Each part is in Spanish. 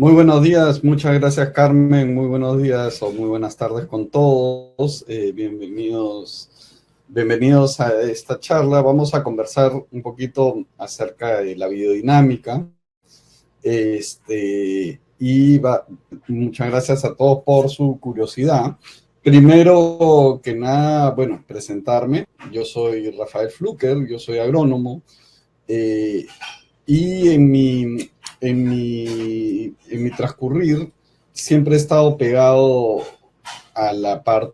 Muy buenos días, muchas gracias Carmen, muy buenos días o muy buenas tardes con todos. Bienvenidos a esta charla. Vamos a conversar un poquito acerca de la biodinámica. Muchas gracias a todos por su curiosidad. Primero que nada, bueno, presentarme. Yo soy Rafael Fluker, yo soy agrónomo. Y en mi transcurrir siempre he estado pegado a la parte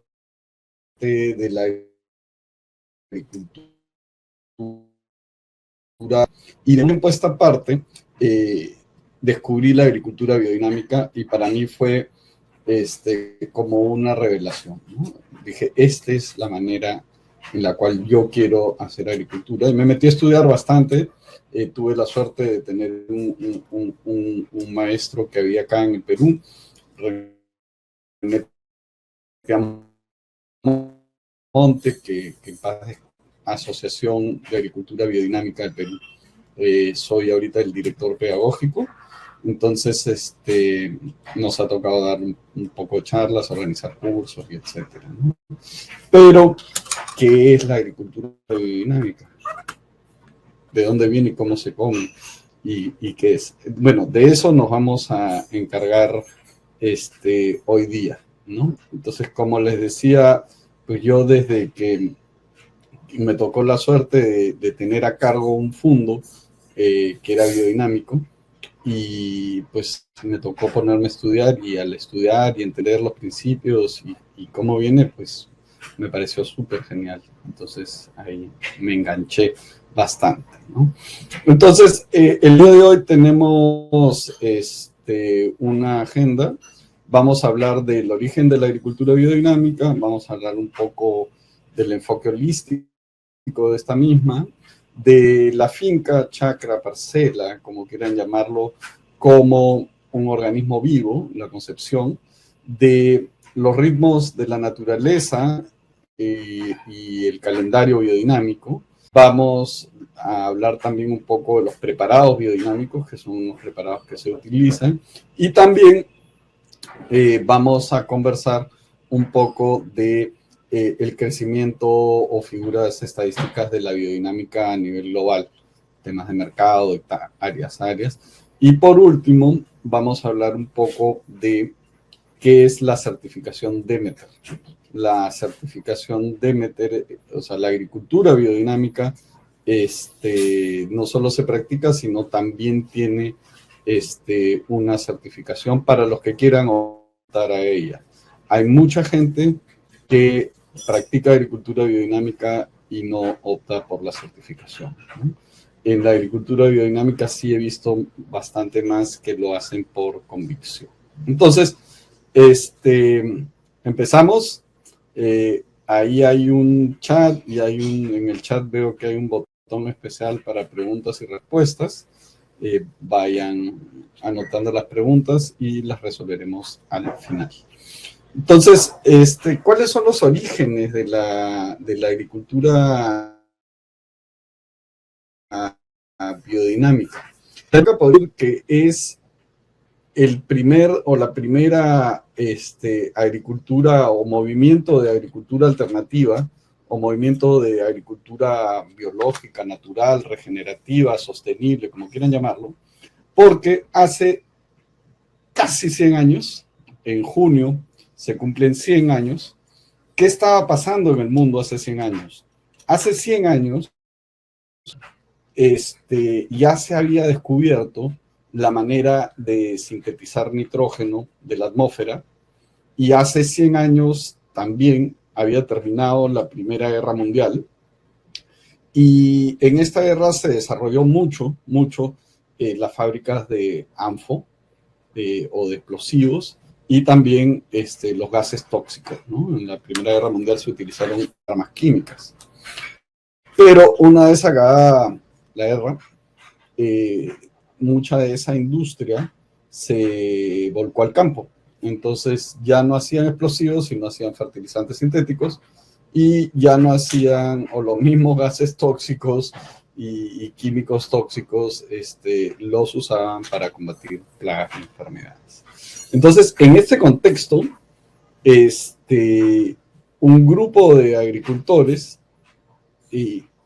de la agricultura, y de tiempo a esta parte descubrí la agricultura biodinámica y para mí fue como una revelación, ¿no? Dije, esta es la manera en la cual yo quiero hacer agricultura, y me metí a estudiar bastante. Tuve la suerte de tener un maestro que había acá en el Perú, Monte, que en paz, Asociación de Agricultura Biodinámica del Perú. Soy ahorita el director pedagógico, entonces nos ha tocado dar un poco de charlas, organizar cursos y etcétera, ¿no? Pero, ¿qué es la agricultura biodinámica? ¿De dónde viene y cómo se come? ¿Y qué es? Bueno, de eso nos vamos a encargar hoy día, ¿no? Entonces, como les decía, pues yo desde que me tocó la suerte de tener a cargo un fondo que era biodinámico, y pues me tocó ponerme a estudiar, y al estudiar y entender los principios y cómo viene, pues me pareció súper genial. Entonces ahí me enganché bastante, ¿no? Entonces, el día de hoy tenemos una agenda. Vamos a hablar del origen de la agricultura biodinámica, vamos a hablar un poco del enfoque holístico de esta misma, de la finca, chacra, parcela, como quieran llamarlo, como un organismo vivo, la concepción, de los ritmos de la naturaleza y el calendario biodinámico. Vamos a hablar también un poco de los preparados biodinámicos, que son unos preparados que se utilizan, y también vamos a conversar un poco de el crecimiento o figuras estadísticas de la biodinámica a nivel global, temas de mercado, de áreas. Y por último, vamos a hablar un poco de qué es la certificación Demeter. La certificación Demeter, o sea, la agricultura biodinámica, no solo se practica, sino también tiene una certificación para los que quieran optar a ella. Hay mucha gente que practica agricultura biodinámica y no opta por la certificación, ¿no? En la agricultura biodinámica sí he visto bastante más que lo hacen por convicción. Entonces, empezamos. Ahí hay un chat y en el chat veo que hay un botón especial para preguntas y respuestas. Vayan anotando las preguntas y las resolveremos al final. Entonces, ¿cuáles son los orígenes de la agricultura biodinámica? Tengo que decir que es el primer o la primera agricultura o movimiento de agricultura alternativa o movimiento de agricultura biológica, natural, regenerativa, sostenible, como quieran llamarlo, porque hace casi 100 años, en junio, se cumplen 100 años. ¿Qué estaba pasando en el mundo hace 100 años? Hace 100 años ya se había descubierto la manera de sintetizar nitrógeno de la atmósfera, y hace 100 años también había terminado la Primera Guerra Mundial, y en esta guerra se desarrolló mucho las fábricas de ANFO o de explosivos, y también los gases tóxicos, ¿no? En la Primera Guerra Mundial se utilizaron armas químicas. Pero una vez acabada la guerra, mucha de esa industria se volcó al campo. Entonces ya no hacían explosivos, sino hacían fertilizantes sintéticos, y ya no hacían o los mismos gases tóxicos y químicos tóxicos los usaban para combatir plagas y enfermedades. Entonces, en este contexto, un grupo de agricultores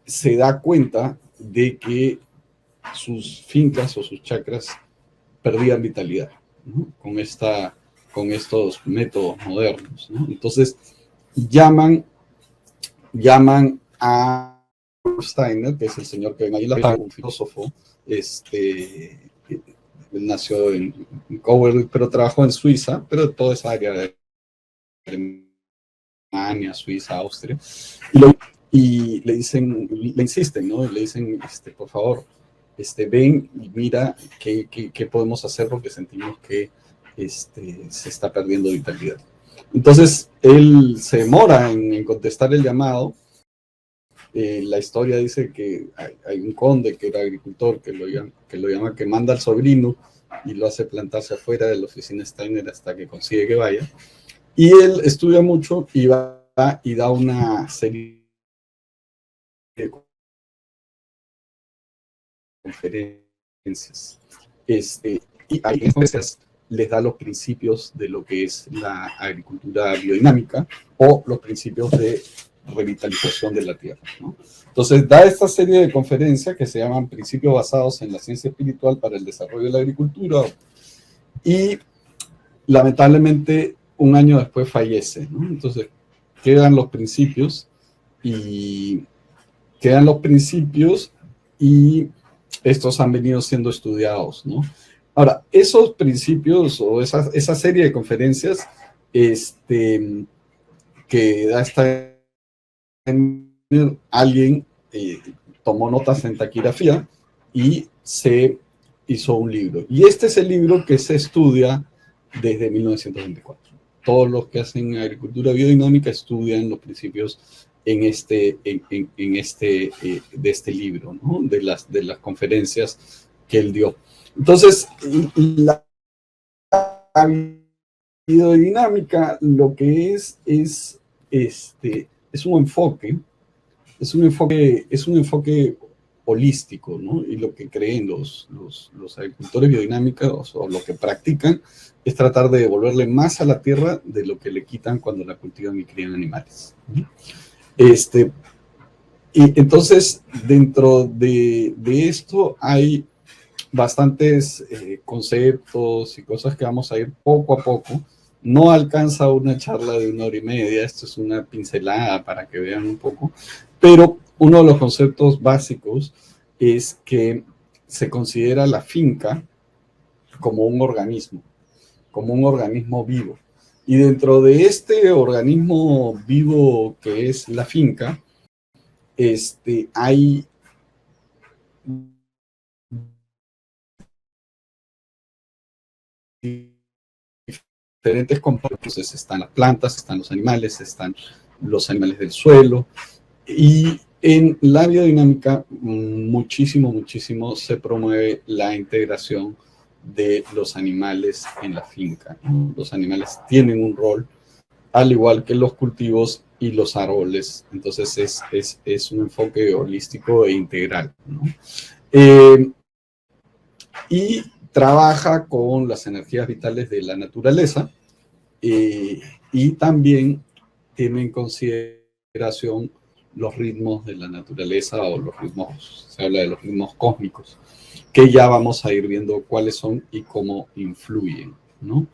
se da cuenta de que sus fincas o sus chacras perdían vitalidad, ¿no? Con estos métodos modernos, ¿no? Entonces llaman a Steiner, que es el señor que ven ahí, un filósofo, él nació en Coburg, pero trabajó en Suiza, pero toda esa área de Alemania, Suiza, Austria, y le insisten, ¿no? Le dicen, por favor, ven y mira qué podemos hacer porque sentimos que se está perdiendo vitalidad. Entonces, él se demora en contestar el llamado. La historia dice que hay un conde que era agricultor que lo llama, que manda al sobrino y lo hace plantarse afuera de la oficina Steiner hasta que consigue que vaya. Y él estudia mucho y va y da una serie de conferencias. Y ahí entonces les da los principios de lo que es la agricultura biodinámica o los principios de revitalización de la tierra, ¿no? Entonces da esta serie de conferencias que se llaman Principios basados en la ciencia espiritual para el desarrollo de la agricultura, y lamentablemente un año después fallece, ¿no? Entonces quedan los principios y estos han venido siendo estudiados, ¿no? Ahora, esos principios o esa serie de conferencias que da alguien tomó notas en taquigrafía y se hizo un libro. Y este es el libro que se estudia desde 1924. Todos los que hacen agricultura biodinámica estudian los principios de este libro, ¿no? de las conferencias que él dio. Entonces, la biodinámica lo que es un enfoque, es un enfoque holístico, ¿no? Y lo que creen los agricultores biodinámicos o lo que practican es tratar de devolverle más a la tierra de lo que le quitan cuando la cultivan y crían animales, ¿no? Y entonces, dentro de esto hay bastantes conceptos y cosas que vamos a ir poco a poco. No alcanza una charla de 1 hora y media, esto es una pincelada para que vean un poco, pero uno de los conceptos básicos es que se considera la finca como un organismo vivo. Y dentro de este organismo vivo que es la finca, hay diferentes componentes. Están las plantas, están los animales del suelo, y en la biodinámica muchísimo se promueve la integración de los animales en la finca, ¿no? Los animales tienen un rol, al igual que los cultivos y los árboles. Entonces es un enfoque holístico e integral, ¿no? Y trabaja con las energías vitales de la naturaleza, y también tiene en consideración los ritmos de la naturaleza o los ritmos, se habla de los ritmos cósmicos, que ya vamos a ir viendo cuáles son y cómo influyen, ¿no?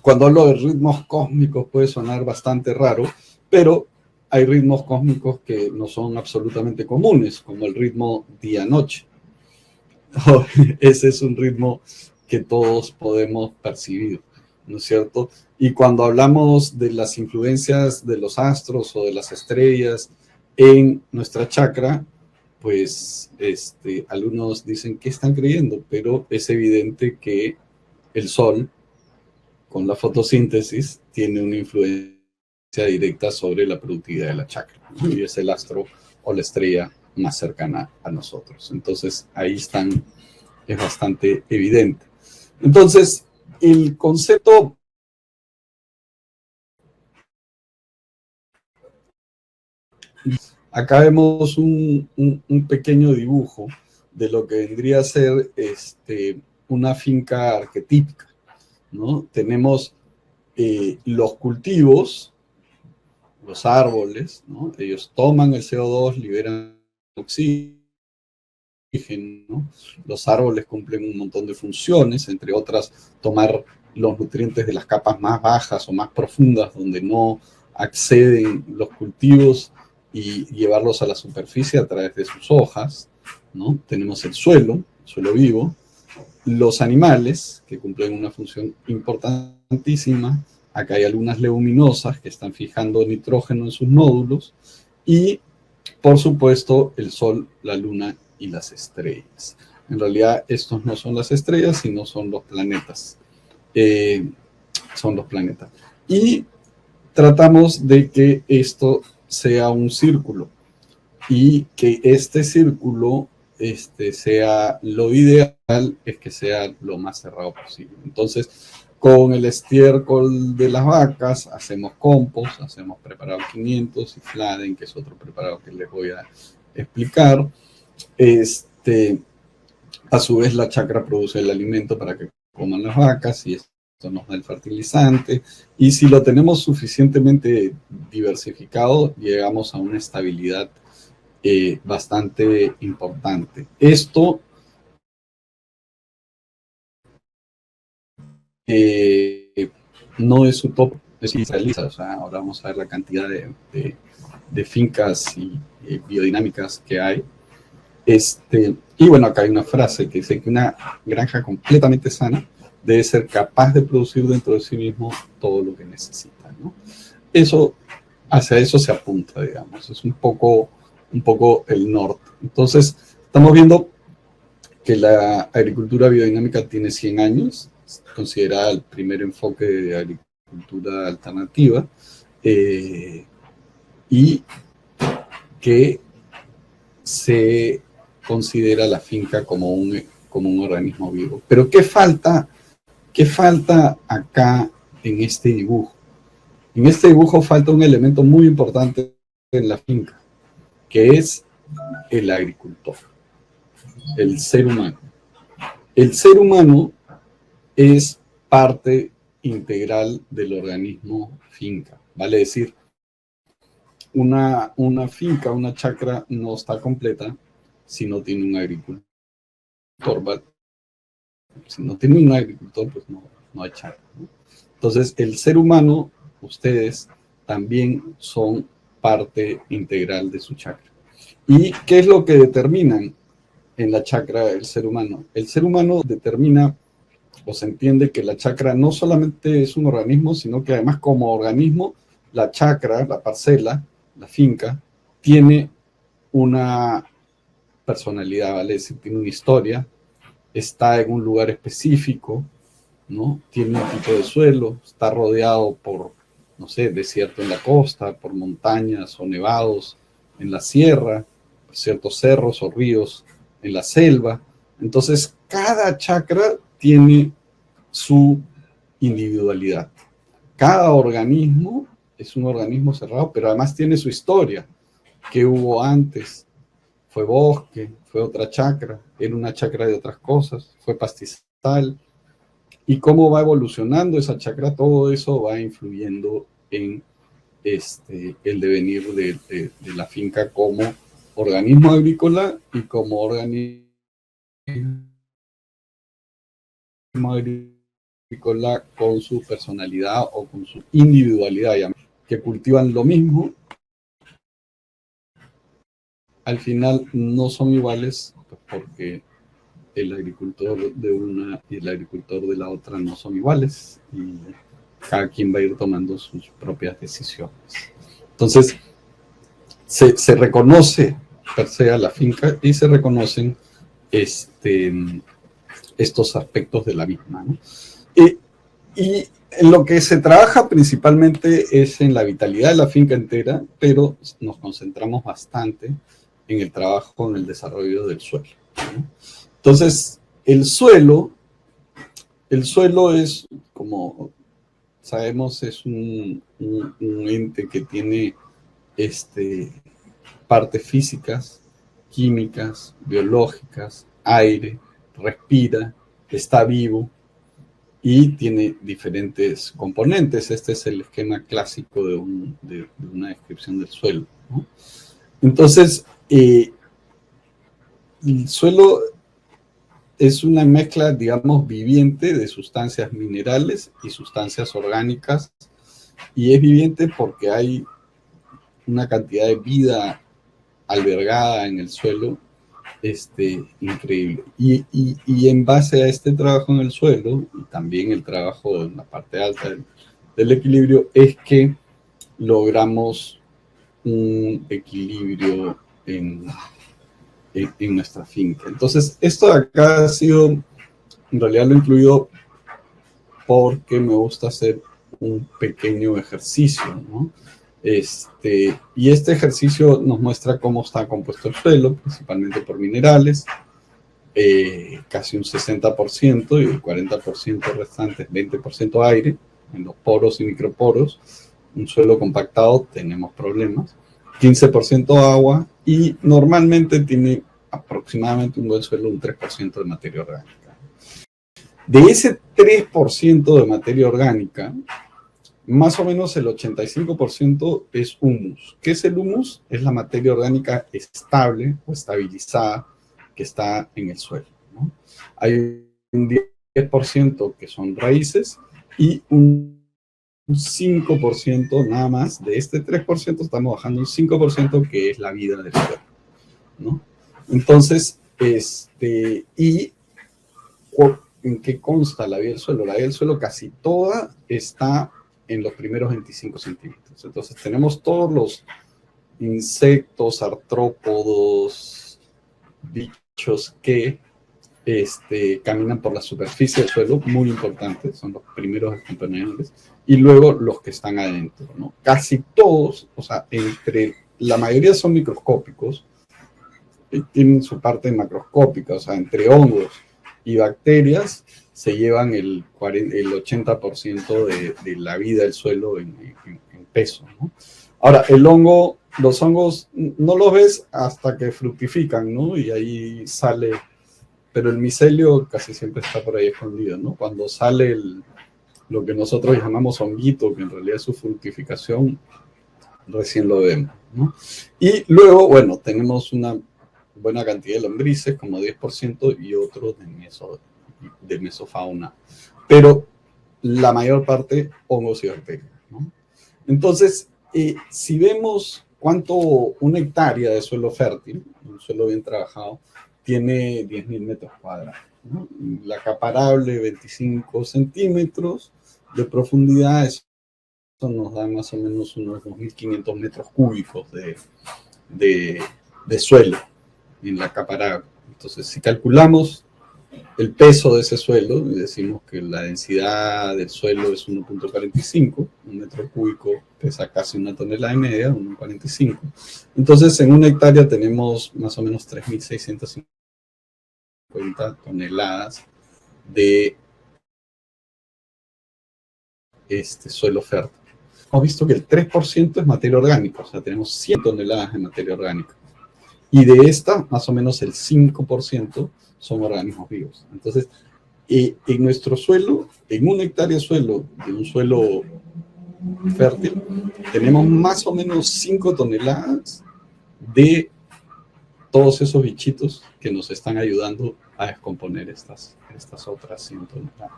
Cuando hablo de ritmos cósmicos puede sonar bastante raro, pero hay ritmos cósmicos que no son absolutamente comunes, como el ritmo día-noche. Ese es un ritmo que todos podemos percibir, ¿no es cierto? Y cuando hablamos de las influencias de los astros o de las estrellas en nuestra chacra, pues algunos dicen que están creyendo, pero es evidente que el Sol, con la fotosíntesis, tiene una influencia directa sobre la productividad de la chacra, ¿no? Y es el astro o la estrella más cercana a nosotros. Entonces, ahí es bastante evidente. Entonces, el concepto Acá vemos un pequeño dibujo de lo que vendría a ser una finca arquetípica, ¿no? Tenemos los cultivos, los árboles, ¿no? Ellos toman el CO2, liberan oxígeno, ¿no? Los árboles cumplen un montón de funciones, entre otras, tomar los nutrientes de las capas más bajas o más profundas, donde no acceden los cultivos, y llevarlos a la superficie a través de sus hojas, ¿no? Tenemos el suelo vivo, los animales, que cumplen una función importantísima. Acá hay algunas leguminosas que están fijando nitrógeno en sus nódulos, y, por supuesto, el sol, la luna y las estrellas. En realidad, estos no son las estrellas, sino son los planetas. Son los planetas. Y tratamos de que esto sea un círculo, y que este círculo sea, lo ideal es que sea lo más cerrado posible. Entonces, con el estiércol de las vacas hacemos compost, hacemos preparado 500 y fladen, que es otro preparado que les voy a explicar. A su vez, la chacra produce el alimento para que coman las vacas, y esto nos da el fertilizante. Y si lo tenemos suficientemente diversificado, llegamos a una estabilidad bastante importante. Esto no es utópico, es israelita. O sea, ahora vamos a ver la cantidad de fincas y biodinámicas que hay. Y bueno, acá hay una frase que dice que una granja completamente sana debe ser capaz de producir dentro de sí mismo todo lo que necesita, ¿no? Eso, hacia eso se apunta, digamos, es un poco el norte. Entonces, estamos viendo que la agricultura biodinámica tiene 100 años, considerada el primer enfoque de agricultura alternativa, y que se considera la finca como un organismo vivo. Pero ¿qué falta acá en este dibujo? En este dibujo falta un elemento muy importante en la finca, que es el agricultor, el ser humano. El ser humano es parte integral del organismo finca. Vale decir, una finca, una chacra no está completa si no tiene un agricultor. Si no tiene un agricultor, pues no hay chacra, ¿no? Entonces, el ser humano, ustedes también son parte integral de su chacra. ¿Y qué es lo que determinan en la chacra el ser humano? El ser humano determina, o se entiende, que la chacra no solamente es un organismo, sino que además, como organismo, la chacra, la parcela, la finca, tiene una personalidad, ¿vale? Es decir, tiene una historia, está en un lugar específico, ¿no? Tiene un tipo de suelo, está rodeado por, no sé, desierto en la costa, por montañas o nevados en la sierra, por ciertos cerros o ríos en la selva. Entonces, cada chacra tiene su individualidad. Cada organismo es un organismo cerrado, pero además tiene su historia. ¿Qué hubo antes? Fue bosque, fue otra chacra, era una chacra de otras cosas, fue pastizal. Y cómo va evolucionando esa chacra, todo eso va influyendo en el devenir de la finca como organismo agrícola y como organismo agrícola con su personalidad o con su individualidad, que cultivan lo mismo. Al final no son iguales, pues, porque el agricultor de una y el agricultor de la otra no son iguales, y cada quien va a ir tomando sus propias decisiones. Entonces, se reconoce per se a la finca y se reconocen estos aspectos de la misma, ¿no? Y en lo que se trabaja principalmente es en la vitalidad de la finca entera, pero nos concentramos bastante en el trabajo, en el desarrollo del suelo, ¿no? Entonces, el suelo es, como sabemos, es un ente que tiene partes físicas, químicas, biológicas, aire, respira, está vivo y tiene diferentes componentes. Este es el esquema clásico de una descripción del suelo, ¿no? Entonces, el suelo es una mezcla, digamos, viviente de sustancias minerales y sustancias orgánicas, y es viviente porque hay una cantidad de vida albergada en el suelo increíble. Y en base a este trabajo en el suelo, y también el trabajo en la parte alta del equilibrio, es que logramos un equilibrio en nuestra finca. Entonces, esto de acá ha sido, en realidad lo he incluido porque me gusta hacer un pequeño ejercicio, ¿no? Y este ejercicio nos muestra cómo está compuesto el suelo, principalmente por minerales, casi un 60%, y el 40% restante, 20% aire, en los poros y microporos. Un suelo compactado, tenemos problemas. 15% agua, y normalmente tiene aproximadamente un buen suelo un 3% de materia orgánica. De ese 3% de materia orgánica, más o menos el 85% es humus. ¿Qué es el humus? Es la materia orgánica estable o estabilizada que está en el suelo, ¿no? Hay un 10% que son raíces y un 5% nada más. De este 3% estamos bajando un 5% que es la vida del suelo, ¿no? Entonces, ¿en qué consta la vida del suelo? La vida del suelo casi toda está en los primeros 25 centímetros. Entonces tenemos todos los insectos, artrópodos, bichos que caminan por la superficie del suelo, muy importantes, son los primeros acompañantes, y luego los que están adentro, ¿no? Casi todos, o sea, la mayoría son microscópicos, tienen su parte macroscópica, o sea, entre hongos y bacterias se llevan el 80% de la vida del suelo en peso, ¿no? Ahora, los hongos no los ves hasta que fructifican, ¿no? Y ahí sale, pero el micelio casi siempre está por ahí escondido, ¿no? Cuando sale lo que nosotros llamamos honguito, que en realidad es su fructificación, recién lo vemos, ¿no? Y luego, bueno, tenemos una buena cantidad de lombrices, como 10%, y otros de mesofauna. Pero la mayor parte, hongos y bacterias, ¿no? Entonces, si vemos una hectárea de suelo fértil, un suelo bien trabajado, tiene 10.000 metros cuadrados, ¿no? La acaparable, 25 centímetros de profundidad, eso nos da más o menos unos 2.500 metros cúbicos de suelo en la acaparable. Entonces, si calculamos el peso de ese suelo, y decimos que la densidad del suelo es 1.45, un metro cúbico pesa casi 1,5 toneladas, 1,45. Entonces, en una hectárea tenemos más o menos 3.650 toneladas de suelo fértil. Hemos visto que el 3% es materia orgánica, o sea, tenemos 100 toneladas de materia orgánica. Y de esta, más o menos el 5% son organismos vivos. Entonces, en nuestro suelo, en una hectárea de suelo, de un suelo fértil, tenemos más o menos 5 toneladas de todos esos bichitos que nos están ayudando a descomponer estas otras 100 toneladas.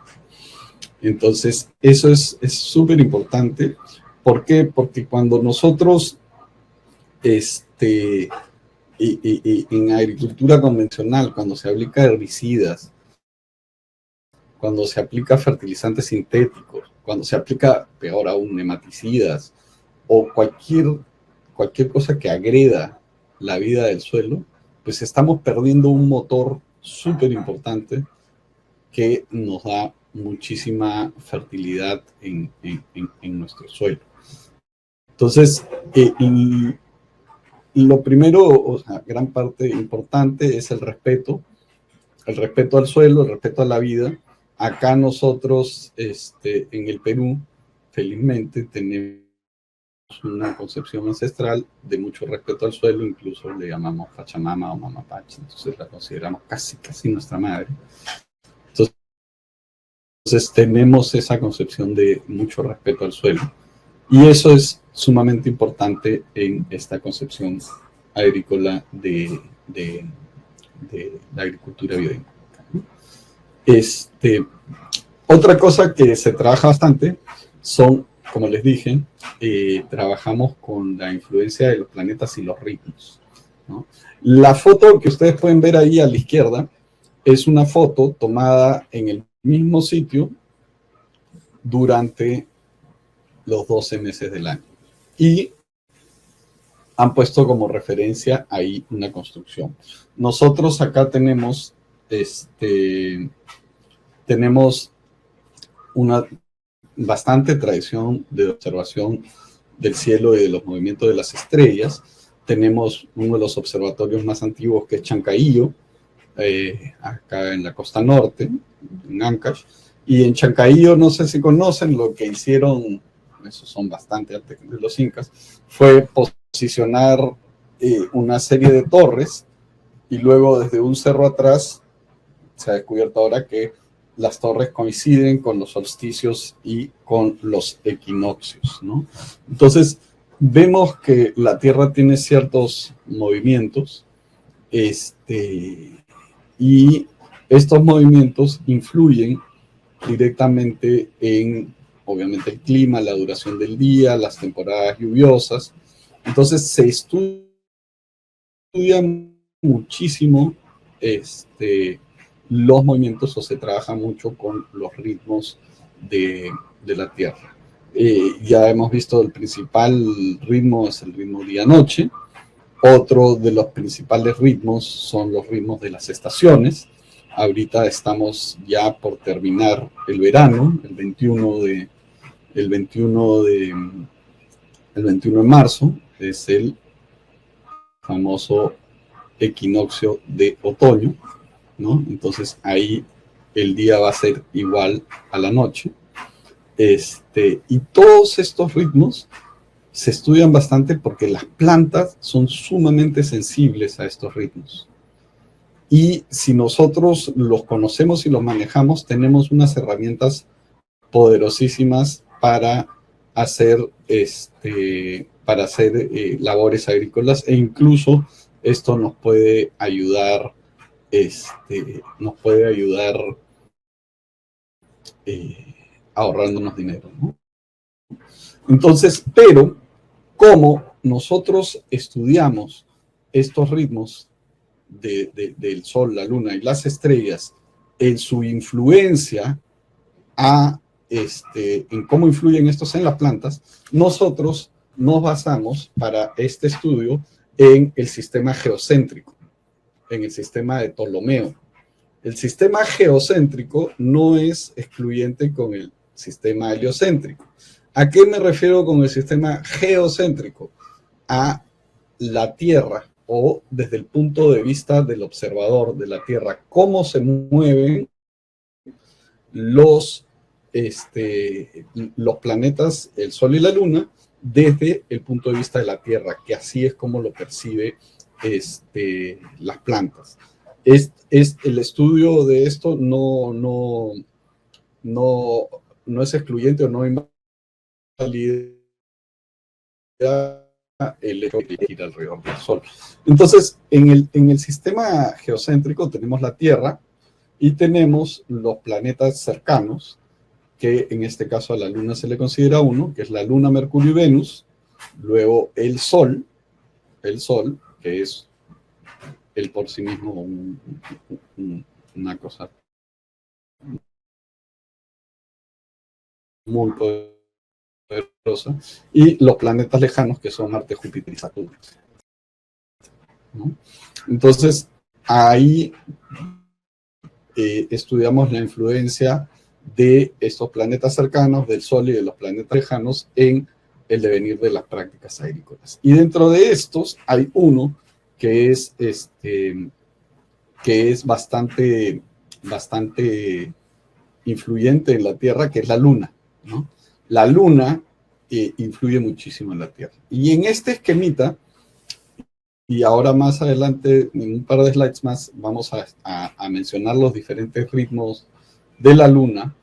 Entonces, eso es súper importante. ¿Por qué? Porque cuando nosotros en agricultura convencional, cuando se aplica herbicidas, cuando se aplica fertilizantes sintéticos, cuando se aplica, peor aún, nematicidas, o cualquier cosa que agreda la vida del suelo, pues estamos perdiendo un motor súper importante que nos da muchísima fertilidad en nuestro suelo. Entonces, lo primero, o sea, gran parte importante es el respeto al suelo, el respeto a la vida. Acá nosotros, en el Perú, felizmente tenemos una concepción ancestral de mucho respeto al suelo, incluso le llamamos Pachamama o Mamapache, entonces la consideramos casi nuestra madre. Entonces tenemos esa concepción de mucho respeto al suelo. Y eso es sumamente importante en esta concepción agrícola de la agricultura biodinámica. Otra cosa que se trabaja bastante son, como les dije, trabajamos con la influencia de los planetas y los ritmos, ¿no? La foto que ustedes pueden ver ahí a la izquierda es una foto tomada en el mismo sitio durante los 12 meses del año. Y han puesto como referencia ahí una construcción. Nosotros acá tenemos una bastante tradición de observación del cielo y de los movimientos de las estrellas. Tenemos uno de los observatorios más antiguos, que es Chancaillo, acá en la costa norte, en Ancash. Y en Chancaillo, no sé si conocen, lo que hicieron, esos son bastante antes de los incas, fue posicionar una serie de torres, y luego desde un cerro atrás se ha descubierto ahora que las torres coinciden con los solsticios y con los equinoccios, ¿no? Entonces, vemos que la Tierra tiene ciertos movimientos, y estos movimientos influyen directamente en, obviamente, el clima, la duración del día, las temporadas lluviosas. Entonces, se estudia muchísimo los movimientos, o se trabaja mucho con los ritmos de la Tierra. Ya hemos visto el principal ritmo es el ritmo día-noche. Otro de los principales ritmos son los ritmos de las estaciones. Ahorita estamos ya por terminar el verano, el 21 de marzo es el famoso equinoccio de otoño, ¿no? Entonces ahí el día va a ser igual a la noche. Y todos estos ritmos se estudian bastante porque las plantas son sumamente sensibles a estos ritmos. Y si nosotros los conocemos y los manejamos, tenemos unas herramientas poderosísimas para hacer, labores agrícolas, e incluso esto nos puede ayudar, ahorrándonos dinero, ¿no? Entonces, pero como nosotros estudiamos estos ritmos del Sol, la Luna y las estrellas en su influencia en cómo influyen estos en las plantas, nosotros nos basamos para este estudio en el sistema geocéntrico, en el sistema de Ptolomeo. El sistema geocéntrico no es excluyente con el sistema heliocéntrico. ¿A qué me refiero con el sistema geocéntrico? A la Tierra, o desde el punto de vista del observador de la Tierra, cómo se mueven los planetas, el Sol y la Luna, desde el punto de vista de la Tierra, que así es como lo percibe las plantas. El estudio de esto no es excluyente o no invalida el hecho de ir alrededor del Sol. Entonces, en el sistema geocéntrico tenemos la Tierra y tenemos los planetas cercanos, que en este caso a la Luna se le considera uno, que es la Luna, Mercurio y Venus. Luego el Sol, que es él por sí mismo una cosa muy poderosa, y los planetas lejanos, que son Marte, Júpiter y Saturno, ¿no? Entonces, ahí estudiamos la influencia de estos planetas cercanos, del Sol y de los planetas lejanos, en el devenir de las prácticas agrícolas. Y dentro de estos hay uno que es bastante influyente en la Tierra, que es la Luna, ¿no? La Luna influye muchísimo en la Tierra. Y en este esquemita, y ahora más adelante, en un par de slides más, vamos a mencionar los diferentes ritmos de la Luna.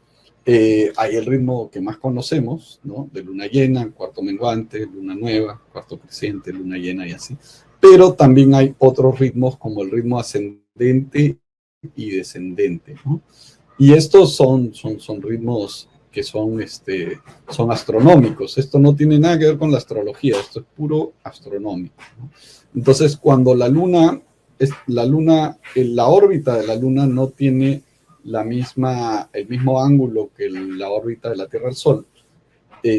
Hay el ritmo que más conocemos, ¿no? De luna llena, cuarto menguante, luna nueva, cuarto creciente, luna llena y así. Pero también hay otros ritmos como el ritmo ascendente y descendente, ¿no? Y estos son ritmos que son astronómicos. Esto no tiene nada que ver con la astrología, esto es puro astronómico, ¿no? Entonces, cuando la órbita de la Luna no tiene el mismo ángulo que la órbita de la Tierra al Sol,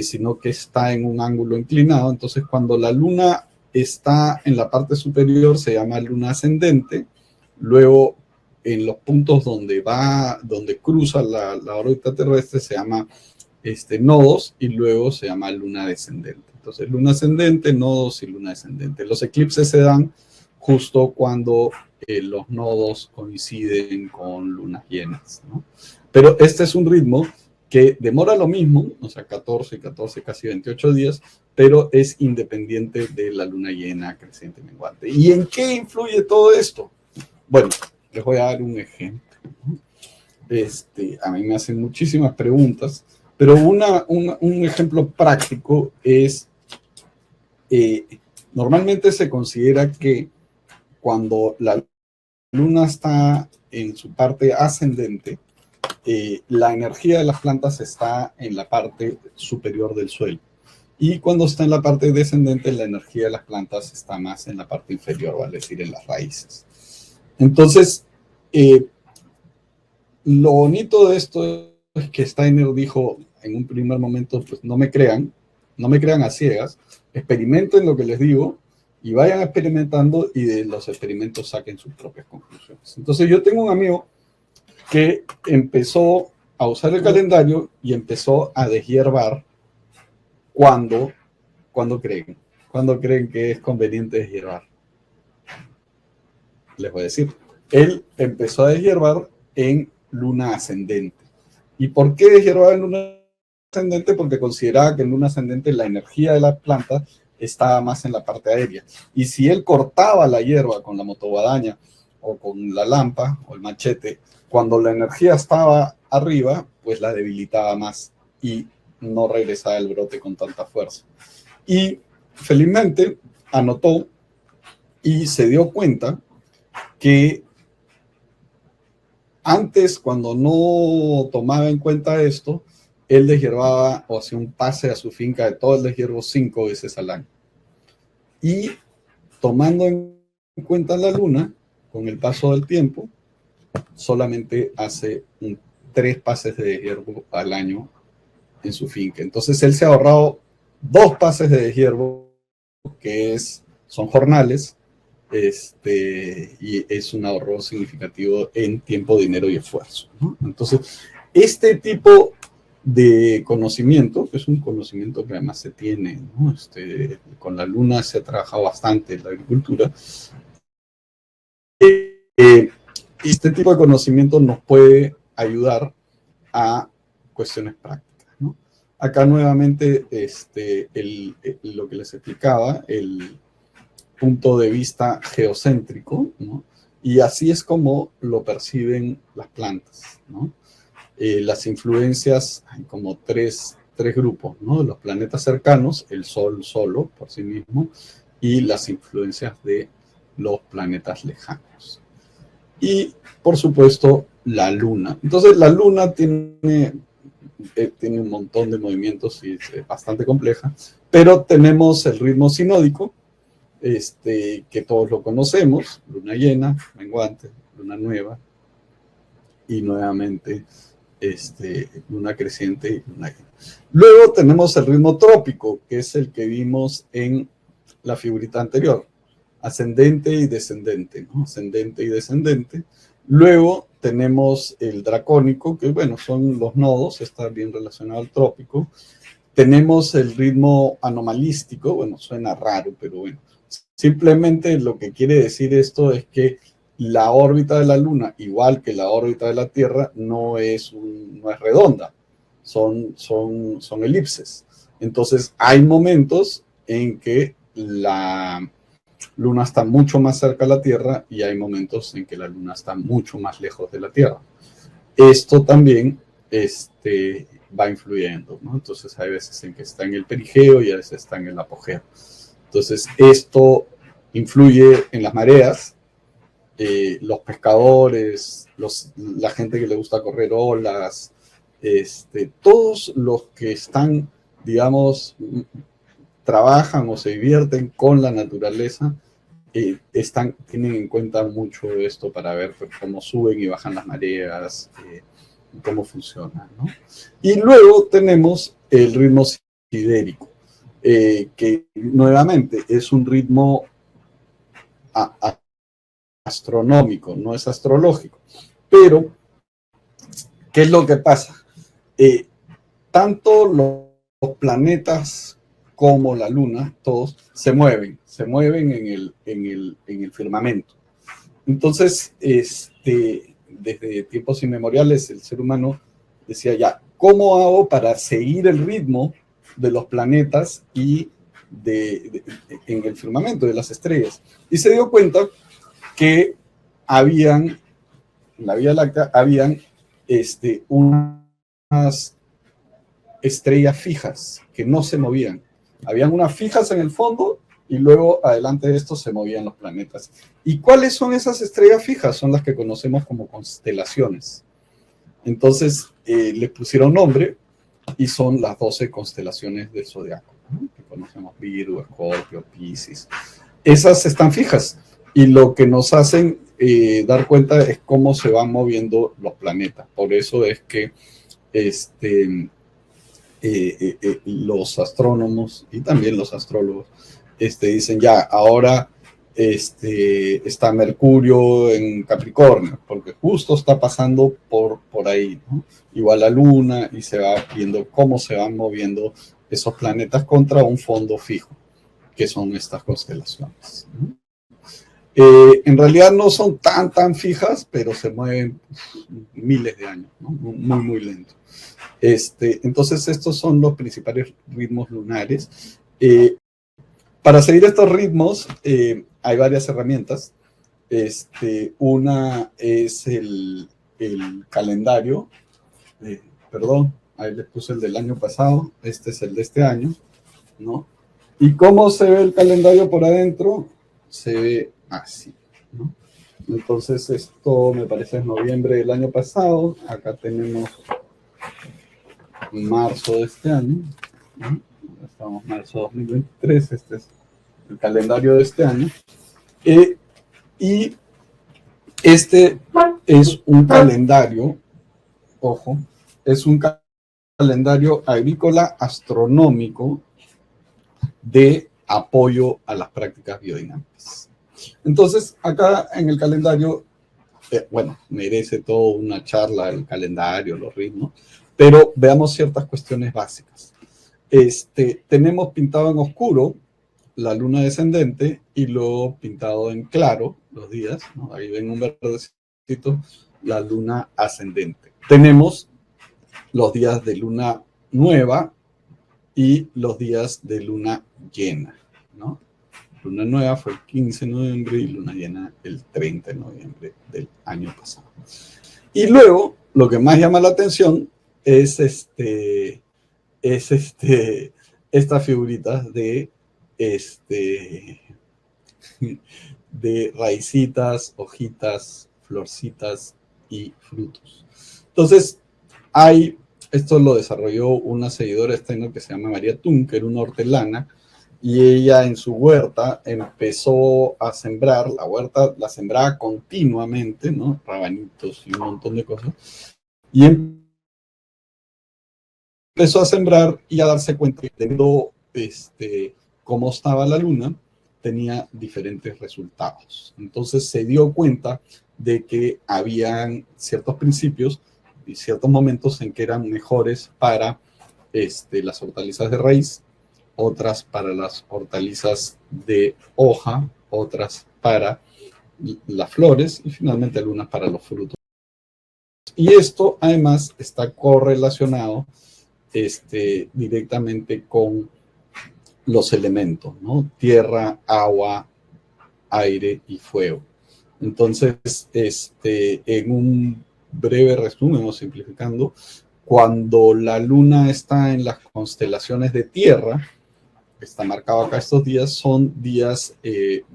sino que está en un ángulo inclinado. Entonces, cuando la Luna está en la parte superior, se llama luna ascendente. Luego, en los puntos donde cruza la órbita terrestre, se llama nodos, y luego se llama luna descendente. Entonces, luna ascendente, nodos y luna descendente. Los eclipses se dan justo cuando los nodos coinciden con lunas llenas, ¿no? Pero este es un ritmo que demora lo mismo, o sea, 14, casi 28 días, pero es independiente de la luna llena, creciente y menguante. ¿Y en qué influye todo esto? Bueno, les voy a dar un ejemplo. A mí me hacen muchísimas preguntas, pero un ejemplo práctico es, normalmente se considera que cuando la luna está en su parte ascendente, la energía de las plantas está en la parte superior del suelo. Y cuando está en la parte descendente, la energía de las plantas está más en la parte inferior, vale decir, en las raíces. Entonces, lo bonito de esto es que Steiner dijo en un primer momento, pues no me crean a ciegas, experimenten lo que les digo y vayan experimentando, y de los experimentos saquen sus propias conclusiones. Entonces yo tengo un amigo que empezó a usar el calendario y empezó a deshiervar cuando creen que es conveniente deshiervar. Les voy a decir, él empezó a deshiervar en luna ascendente. ¿Y por qué deshiervaba en luna ascendente? Porque consideraba que en luna ascendente la energía de la planta estaba más en la parte aérea. Y si él cortaba la hierba con la motoguadaña o con la lampa o el machete, cuando la energía estaba arriba, pues la debilitaba más y no regresaba el brote con tanta fuerza. Y felizmente anotó y se dio cuenta que antes, cuando no tomaba en cuenta esto, él deshiervaba o hacía un pase a su finca de todo el deshiervo 5 veces al año. Y tomando en cuenta la luna, con el paso del tiempo, solamente hace 3 pases de deshiervo al año en su finca. Entonces él se ha ahorrado 2 pases de deshiervo, que son jornales, y es un ahorro significativo en tiempo, dinero y esfuerzo, ¿no? Entonces, este tipo de conocimiento, que es un conocimiento que además se tiene, ¿no? Con la luna se ha trabajado bastante en la agricultura. Este tipo de conocimiento nos puede ayudar a cuestiones prácticas, ¿no? Acá nuevamente lo que les explicaba, el punto de vista geocéntrico, ¿no? Y así es como lo perciben las plantas, ¿no? Las influencias, hay como tres grupos, ¿no? Los planetas cercanos, el Sol solo por sí mismo, y las influencias de los planetas lejanos. Y, por supuesto, la Luna. Entonces, la Luna tiene un montón de movimientos y es bastante compleja, pero tenemos el ritmo sinódico, que todos lo conocemos: luna llena, menguante, luna nueva, y nuevamente luna creciente y luna llena. Luego tenemos el ritmo trópico, que es el que vimos en la figurita anterior: ascendente y descendente, ¿no? Ascendente y descendente. Luego tenemos el dracónico, que bueno, son los nodos, está bien relacionado al trópico. Tenemos el ritmo anomalístico, bueno, suena raro, pero bueno, simplemente lo que quiere decir esto es que la órbita de la Luna, igual que la órbita de la Tierra, no es redonda, son elipses. Entonces, hay momentos en que la luna está mucho más cerca de la Tierra y hay momentos en que la luna está mucho más lejos de la Tierra. Esto también va influyendo, ¿no? Entonces, hay veces en que está en el perigeo y a veces está en el apogeo. Entonces, esto influye en las mareas. Los pescadores, la gente que le gusta correr olas, todos los que están, digamos, trabajan o se divierten con la naturaleza, tienen en cuenta mucho esto para ver cómo suben y bajan las mareas, cómo funciona, ¿no? Y luego tenemos el ritmo sidérico, que nuevamente es un ritmo astronómico, no es astrológico. Pero, ¿qué es lo que pasa? Tanto los planetas como la Luna, todos se mueven en el firmamento. Entonces, desde tiempos inmemoriales, el ser humano decía ya, ¿cómo hago para seguir el ritmo de los planetas y en el firmamento de las estrellas? Y se dio cuenta que en la Vía Láctea, habían unas estrellas fijas que no se movían. Habían unas fijas en el fondo y luego adelante de esto se movían los planetas. ¿Y cuáles son esas estrellas fijas? Son las que conocemos como constelaciones. Entonces les pusieron nombre y son las 12 constelaciones del zodiaco, ¿no? Que conocemos: Virgo, Escorpio, Piscis. Esas están fijas y lo que nos hacen dar cuenta es cómo se van moviendo los planetas. Por eso es que los astrónomos y también los astrólogos dicen ya, ahora está Mercurio en Capricornio, porque justo está pasando por ahí, ¿no? Igual la Luna, y se va viendo cómo se van moviendo esos planetas contra un fondo fijo, que son estas constelaciones, ¿no? En realidad no son tan fijas, pero se mueven miles de años, ¿no? Muy lento. Entonces, estos son los principales ritmos lunares. Para seguir estos ritmos, hay varias herramientas. Una es el calendario. Perdón, ahí les puse el del año pasado. Este es el de este año, ¿no? ¿Y cómo se ve el calendario por adentro? Se ve así, ¿no? Entonces, esto me parece es noviembre del año pasado. Acá tenemos marzo de este año, ¿no? Estamos en marzo 2023, este es el calendario de este año. Y este es un calendario, ojo, es un calendario agrícola astronómico de apoyo a las prácticas biodinámicas. Entonces, acá en el calendario, bueno, merece toda una charla el calendario, los ritmos, pero veamos ciertas cuestiones básicas. Tenemos pintado en oscuro la luna descendente y luego pintado en claro los días, ¿no? Ahí ven un verdecito, la luna ascendente. Tenemos los días de luna nueva y los días de luna llena, ¿no? Luna nueva fue el 15 de noviembre y luna llena el 30 de noviembre del año pasado. Y luego, lo que más llama la atención es estas figuritas de raicitas, hojitas, florcitas y frutos. Entonces, esto lo desarrolló una seguidora que se llama María Tun, que era una hortelana, y ella en su huerta empezó a sembrar. La huerta la sembraba continuamente, ¿no? Rabanitos y un montón de cosas. Y empezó a sembrar y a darse cuenta que teniendo cómo estaba la luna, tenía diferentes resultados. Entonces se dio cuenta de que habían ciertos principios y ciertos momentos en que eran mejores para las hortalizas de raíz, otras para las hortalizas de hoja, otras para las flores y finalmente algunas para los frutos. Y esto además está correlacionado directamente con los elementos, ¿no? Tierra, agua, aire y fuego. Entonces, en un breve resumen o simplificando, cuando la luna está en las constelaciones de tierra, está marcado acá estos días, son días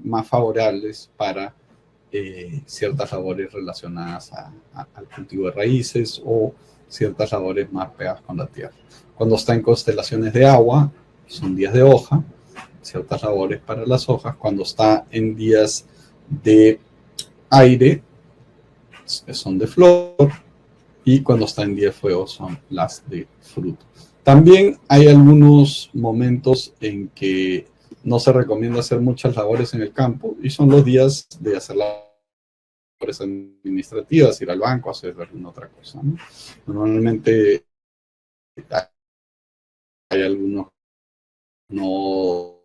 más favorables para ciertas labores relacionadas al cultivo de raíces o ciertas labores más pegadas con la tierra. Cuando está en constelaciones de agua, son días de hoja, ciertas labores para las hojas. Cuando está en días de aire, son de flor, y cuando está en día de fuego son las de fruto. También hay algunos momentos en que no se recomienda hacer muchas labores en el campo, y son los días de hacer labores administrativas, ir al banco, hacer alguna otra cosa, ¿no? Normalmente hay algunos no,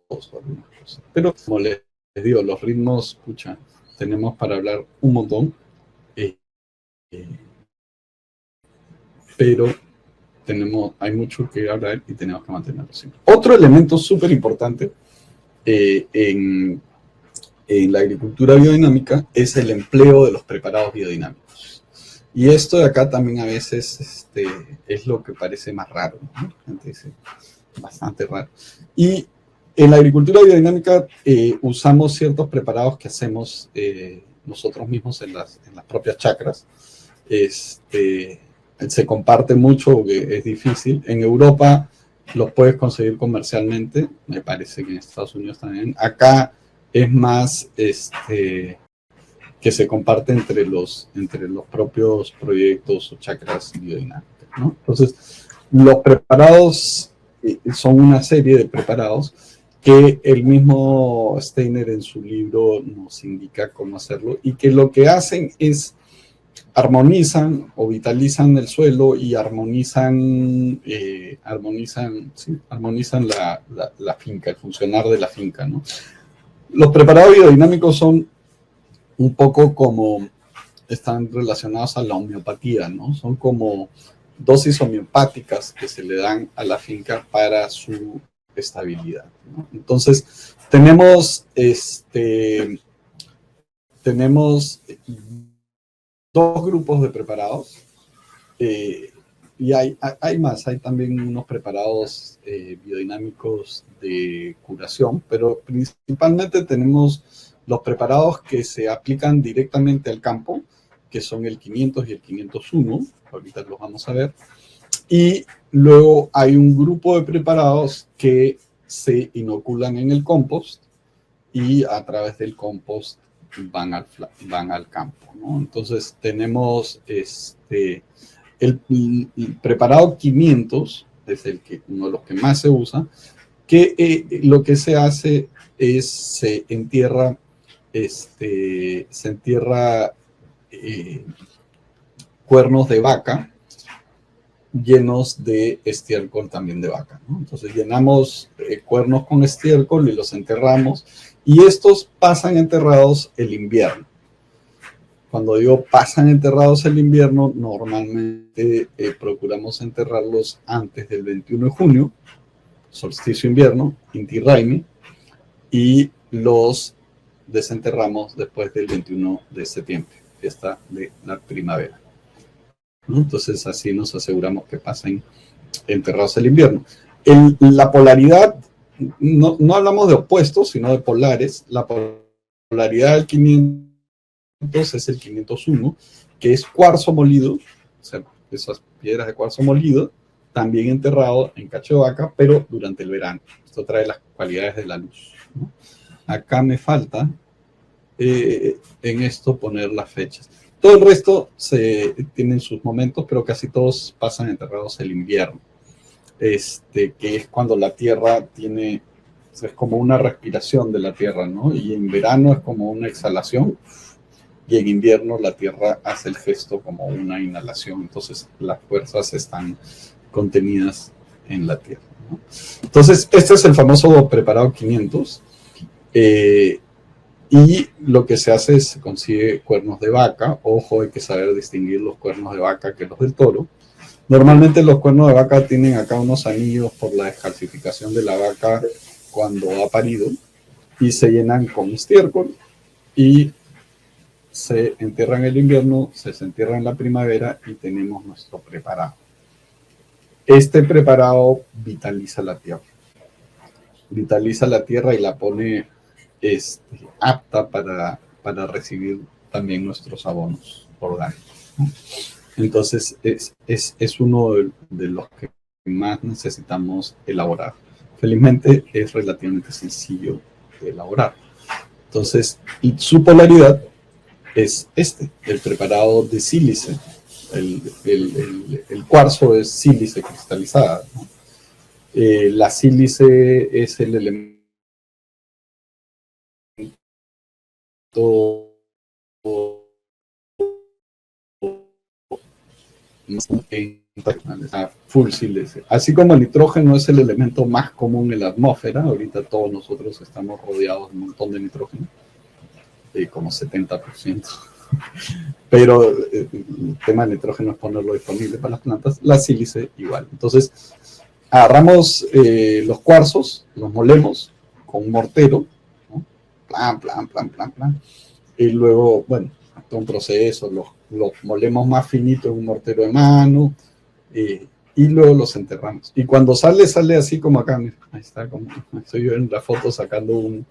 pero como les digo, los ritmos, escucha, tenemos para hablar un montón, pero hay mucho que hablar y tenemos que mantenerlo siempre. Otro elemento súper importante en la agricultura biodinámica es el empleo de los preparados biodinámicos. Y esto de acá también a veces es lo que parece más raro, ¿no? La gente dice, bastante raro. Y en la agricultura biodinámica usamos ciertos preparados que hacemos nosotros mismos en las propias chacras. Se comparte mucho porque es difícil. En Europa los puedes conseguir comercialmente, me parece que en Estados Unidos también. Acá es más que se comparte entre los propios proyectos o chacras biodinámicas, ¿no? Entonces, los preparados son una serie de preparados que el mismo Steiner en su libro nos indica cómo hacerlo, y que lo que hacen es armonizan o vitalizan el suelo y armonizan la finca, el funcionar de la finca, ¿no? Los preparados biodinámicos son un poco como, están relacionados a la homeopatía, ¿no? Son como dosis homeopáticas que se le dan a la finca para su estabilidad, ¿no? Entonces, tenemos dos grupos de preparados, y hay más, hay también unos preparados biodinámicos de curación, pero principalmente tenemos los preparados que se aplican directamente al campo, que son el 500 y el 501, ahorita los vamos a ver, y luego hay un grupo de preparados que se inoculan en el compost, y a través del compost van al campo, ¿no? Entonces tenemos el preparado 500, es uno de los que más se usa, que lo que se hace es se entierra cuernos de vaca llenos de estiércol también de vaca, ¿no? Entonces llenamos cuernos con estiércol y los enterramos, y estos pasan enterrados el invierno. Cuando digo pasan enterrados el invierno, normalmente procuramos enterrarlos antes del 21 de junio, solsticio invierno, Inti Raymi, y los desenterramos después del 21 de septiembre, fiesta de la primavera, ¿no? Entonces así nos aseguramos que pasen enterrados el invierno. La polaridad, no hablamos de opuestos, sino de polares. La polaridad del 500 es el 501, que es cuarzo molido, o sea, esas piedras de cuarzo molido, también enterrado en cacho de vaca, pero durante el verano. Esto trae las cualidades de la luz, ¿no? Acá me falta en esto poner las fechas. Todo el resto tienen sus momentos, pero casi todos pasan enterrados el invierno, que es cuando la tierra es como una respiración de la tierra, ¿no? Y en verano es como una exhalación, y en invierno la tierra hace el gesto como una inhalación. Entonces las fuerzas están contenidas en la tierra, ¿no? Entonces este es el famoso preparado 500, y lo que se hace es se consigue cuernos de vaca. Ojo, hay que saber distinguir los cuernos de vaca que los del toro. Normalmente los cuernos de vaca tienen acá unos anillos por la descalcificación de la vaca cuando ha parido y se llenan con estiércol y se entierra en el invierno, se entierra en la primavera y tenemos nuestro preparado. Este preparado vitaliza la tierra. Vitaliza la tierra y la pone apta para recibir también nuestros abonos orgánicos. Entonces es uno de los que más necesitamos elaborar. Felizmente es relativamente sencillo de elaborar. Entonces, y su polaridad es el preparado de sílice. El cuarzo es sílice cristalizada, ¿no? La sílice es el elemento full sílice. Así como el nitrógeno es el elemento más común en la atmósfera, ahorita todos nosotros estamos rodeados de un montón de nitrógeno, como 70%. Pero el tema del nitrógeno es ponerlo disponible para las plantas, la sílice igual. Entonces, agarramos los cuarzos, los molemos con un mortero, ¿no? Plan. Y luego, bueno, todo un proceso, los molemos más finitos en un mortero de mano, y luego los enterramos. Y cuando sale así como acá, mira, ahí está, como estoy yo en la foto sacando un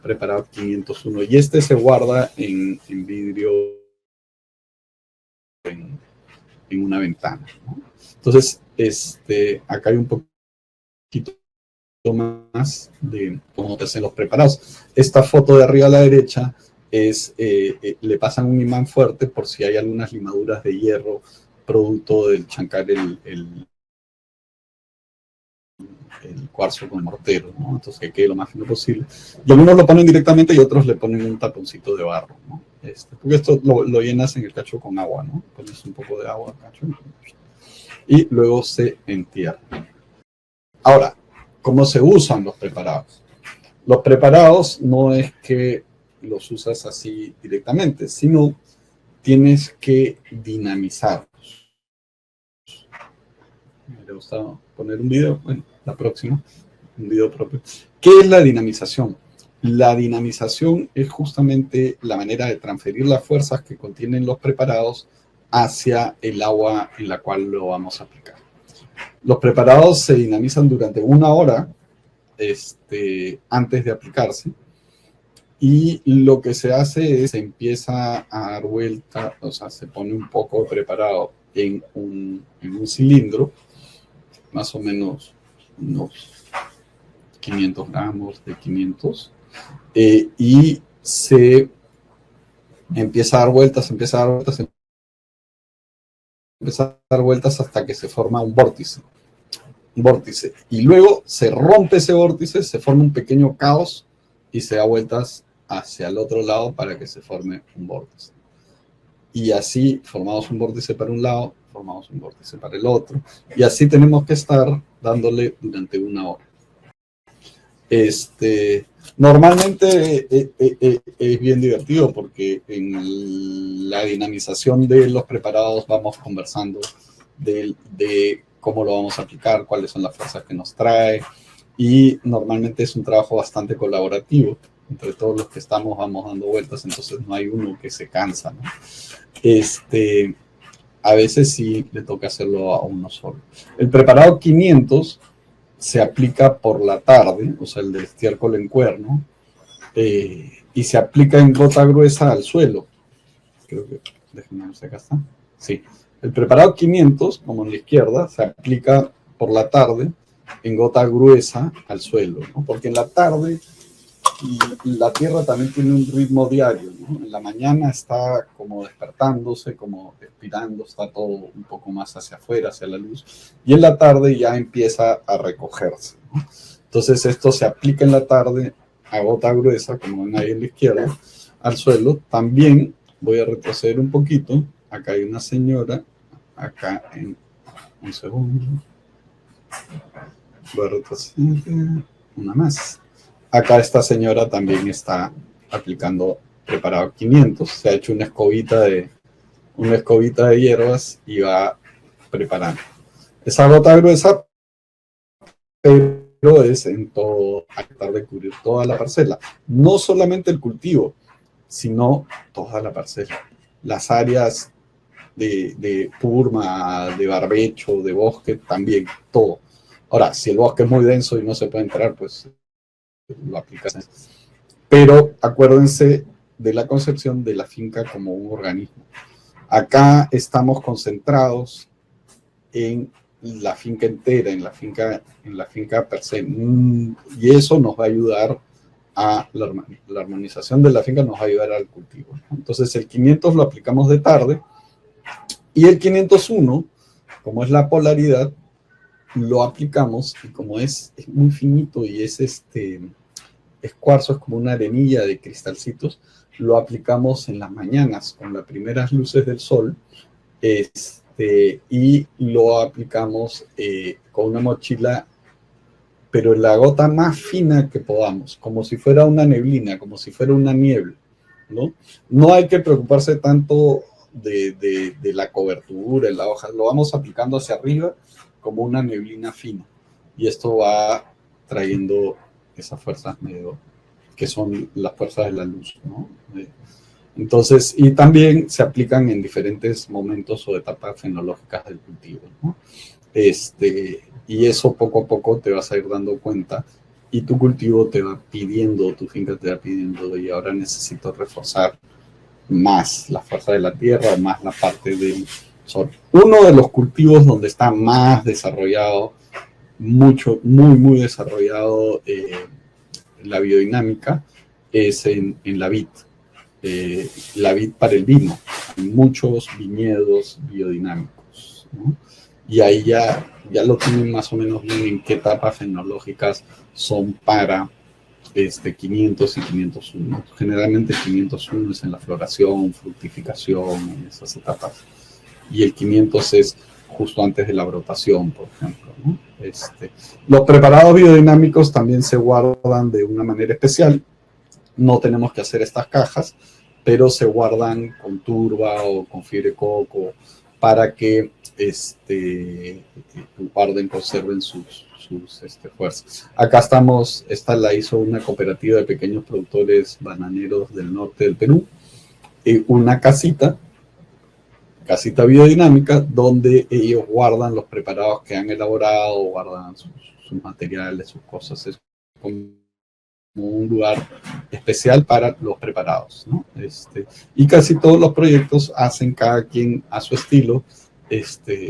preparado 501. Y se guarda en vidrio en una ventana, ¿no? Entonces, acá hay un poquito más de cómo te hacen los preparados. Esta foto de arriba a la derecha le pasan un imán fuerte por si hay algunas limaduras de hierro producto del chancar el cuarzo con el mortero, ¿no? Entonces que quede lo más fino posible. Y algunos lo ponen directamente y otros le ponen un taponcito de barro, ¿no? Porque esto lo llenas en el cacho con agua, ¿no? Pones un poco de agua al cacho y luego se entierra. Ahora, ¿cómo se usan los preparados? Los preparados no es que los usas así directamente, sino tienes que dinamizarlos. Me gusta poner un video, bueno, la próxima, un video propio. ¿Qué es la dinamización? La dinamización es justamente la manera de transferir las fuerzas que contienen los preparados hacia el agua en la cual lo vamos a aplicar. Los preparados se dinamizan durante 1 hora antes de aplicarse, y lo que se hace es se empieza a dar vuelta, o sea, se pone un poco de preparado en un cilindro, más o menos unos 500 gramos de 500, y se empieza a dar vueltas, hasta que se forma un vórtice. Y luego se rompe ese vórtice, se forma un pequeño caos y se da vueltas hacia el otro lado para que se forme un vórtice. Y así formamos un vórtice para un lado, formamos un vórtice para el otro, y así tenemos que estar dándole durante 1 hora. Normalmente es bien divertido porque en la dinamización de los preparados vamos conversando de cómo lo vamos a aplicar, cuáles son las fuerzas que nos trae, y normalmente es un trabajo bastante colaborativo. Entre todos los que vamos dando vueltas, entonces no hay uno que se cansa, ¿no? A veces sí le toca hacerlo a uno solo. El preparado 500 se aplica por la tarde, o sea, el del estiércol en cuerno, y se aplica en gota gruesa al suelo. Creo que, déjenme ver si acá está. Sí. El preparado 500, como en la izquierda, se aplica por la tarde en gota gruesa al suelo, ¿no? Porque en la tarde la Tierra también tiene un ritmo diario, ¿no? En la mañana está como despertándose, como expirando, está todo un poco más hacia afuera, hacia la luz, y en la tarde ya empieza a recogerse, ¿no? Entonces esto se aplica en la tarde a gota gruesa, como ven ahí en la izquierda, al suelo. También voy a retroceder un poquito. Acá hay una señora, acá en un segundo. Voy a retroceder una más. Acá esta señora también está aplicando preparado 500. Se ha hecho una escobita de hierbas y va preparando. Esa gota gruesa, pero es en todo, a tratar de cubrir toda la parcela. No solamente el cultivo, sino toda la parcela. Las áreas de turma, de barbecho, de bosque, también, todo. Ahora, si el bosque es muy denso y no se puede entrar, pues lo aplicas. Pero acuérdense de la concepción de la finca como un organismo. Acá estamos concentrados en la finca entera, en la finca per se. Y eso nos va a ayudar a la armonización de la finca, nos va a ayudar al cultivo. Entonces el 500 lo aplicamos de tarde y el 501, como es la polaridad, lo aplicamos y como es muy finito y es cuarzo, es como una arenilla de cristalcitos, lo aplicamos en las mañanas con las primeras luces del sol, y lo aplicamos con una mochila, pero en la gota más fina que podamos, como si fuera una neblina, como si fuera una niebla, ¿no? No hay que preocuparse tanto de la cobertura en la hoja, lo vamos aplicando hacia arriba como una neblina fina, y esto va trayendo esas fuerzas medio, que son las fuerzas de la luz, ¿no? Entonces, y también se aplican en diferentes momentos o etapas fenológicas del cultivo, ¿no? Y eso poco a poco te vas a ir dando cuenta y tu cultivo te va pidiendo, tu finca te va pidiendo, y ahora necesito reforzar más la fuerza de la tierra, más la parte del sol. Uno de los cultivos donde está más desarrollado, muy desarrollado la biodinámica, es en la vid. La vid para el vino, muchos viñedos biodinámicos, ¿no? Y ahí ya lo tienen más o menos bien en qué etapas fenológicas son para 500 y 501. Generalmente 501 es en la floración, fructificación, en esas etapas. Y el 500 es justo antes de la brotación, por ejemplo, ¿no? Los preparados biodinámicos también se guardan de una manera especial. No tenemos que hacer estas cajas, pero se guardan con turba o con fibra de coco para que guarden, conserven sus fuerzas. Acá estamos, esta la hizo una cooperativa de pequeños productores bananeros del norte del Perú, una casita biodinámica donde ellos guardan los preparados que han elaborado, guardan sus materiales, sus cosas. Es como un lugar especial para los preparados, ¿no? Y casi todos los proyectos hacen cada quien a su estilo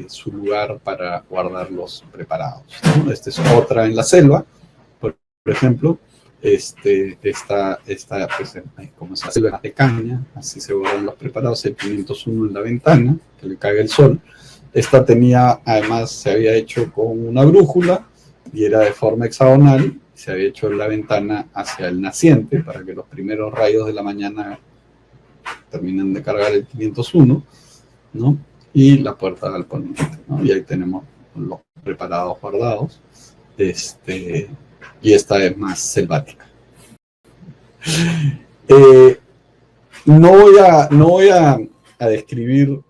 su lugar para guardar los preparados, ¿no? Esta es otra en la selva, por ejemplo. Esta pues, como esa selva de caña, así se guardan los preparados. El 501 en la ventana, que le caiga el sol. Esta tenía, además, se había hecho con una brújula y era de forma hexagonal. Se había hecho en la ventana hacia el naciente para que los primeros rayos de la mañana terminen de cargar el 501, ¿no? Y la puerta al poniente, ¿no? Y ahí tenemos los preparados guardados. Y esta es más selvática. No voy a describir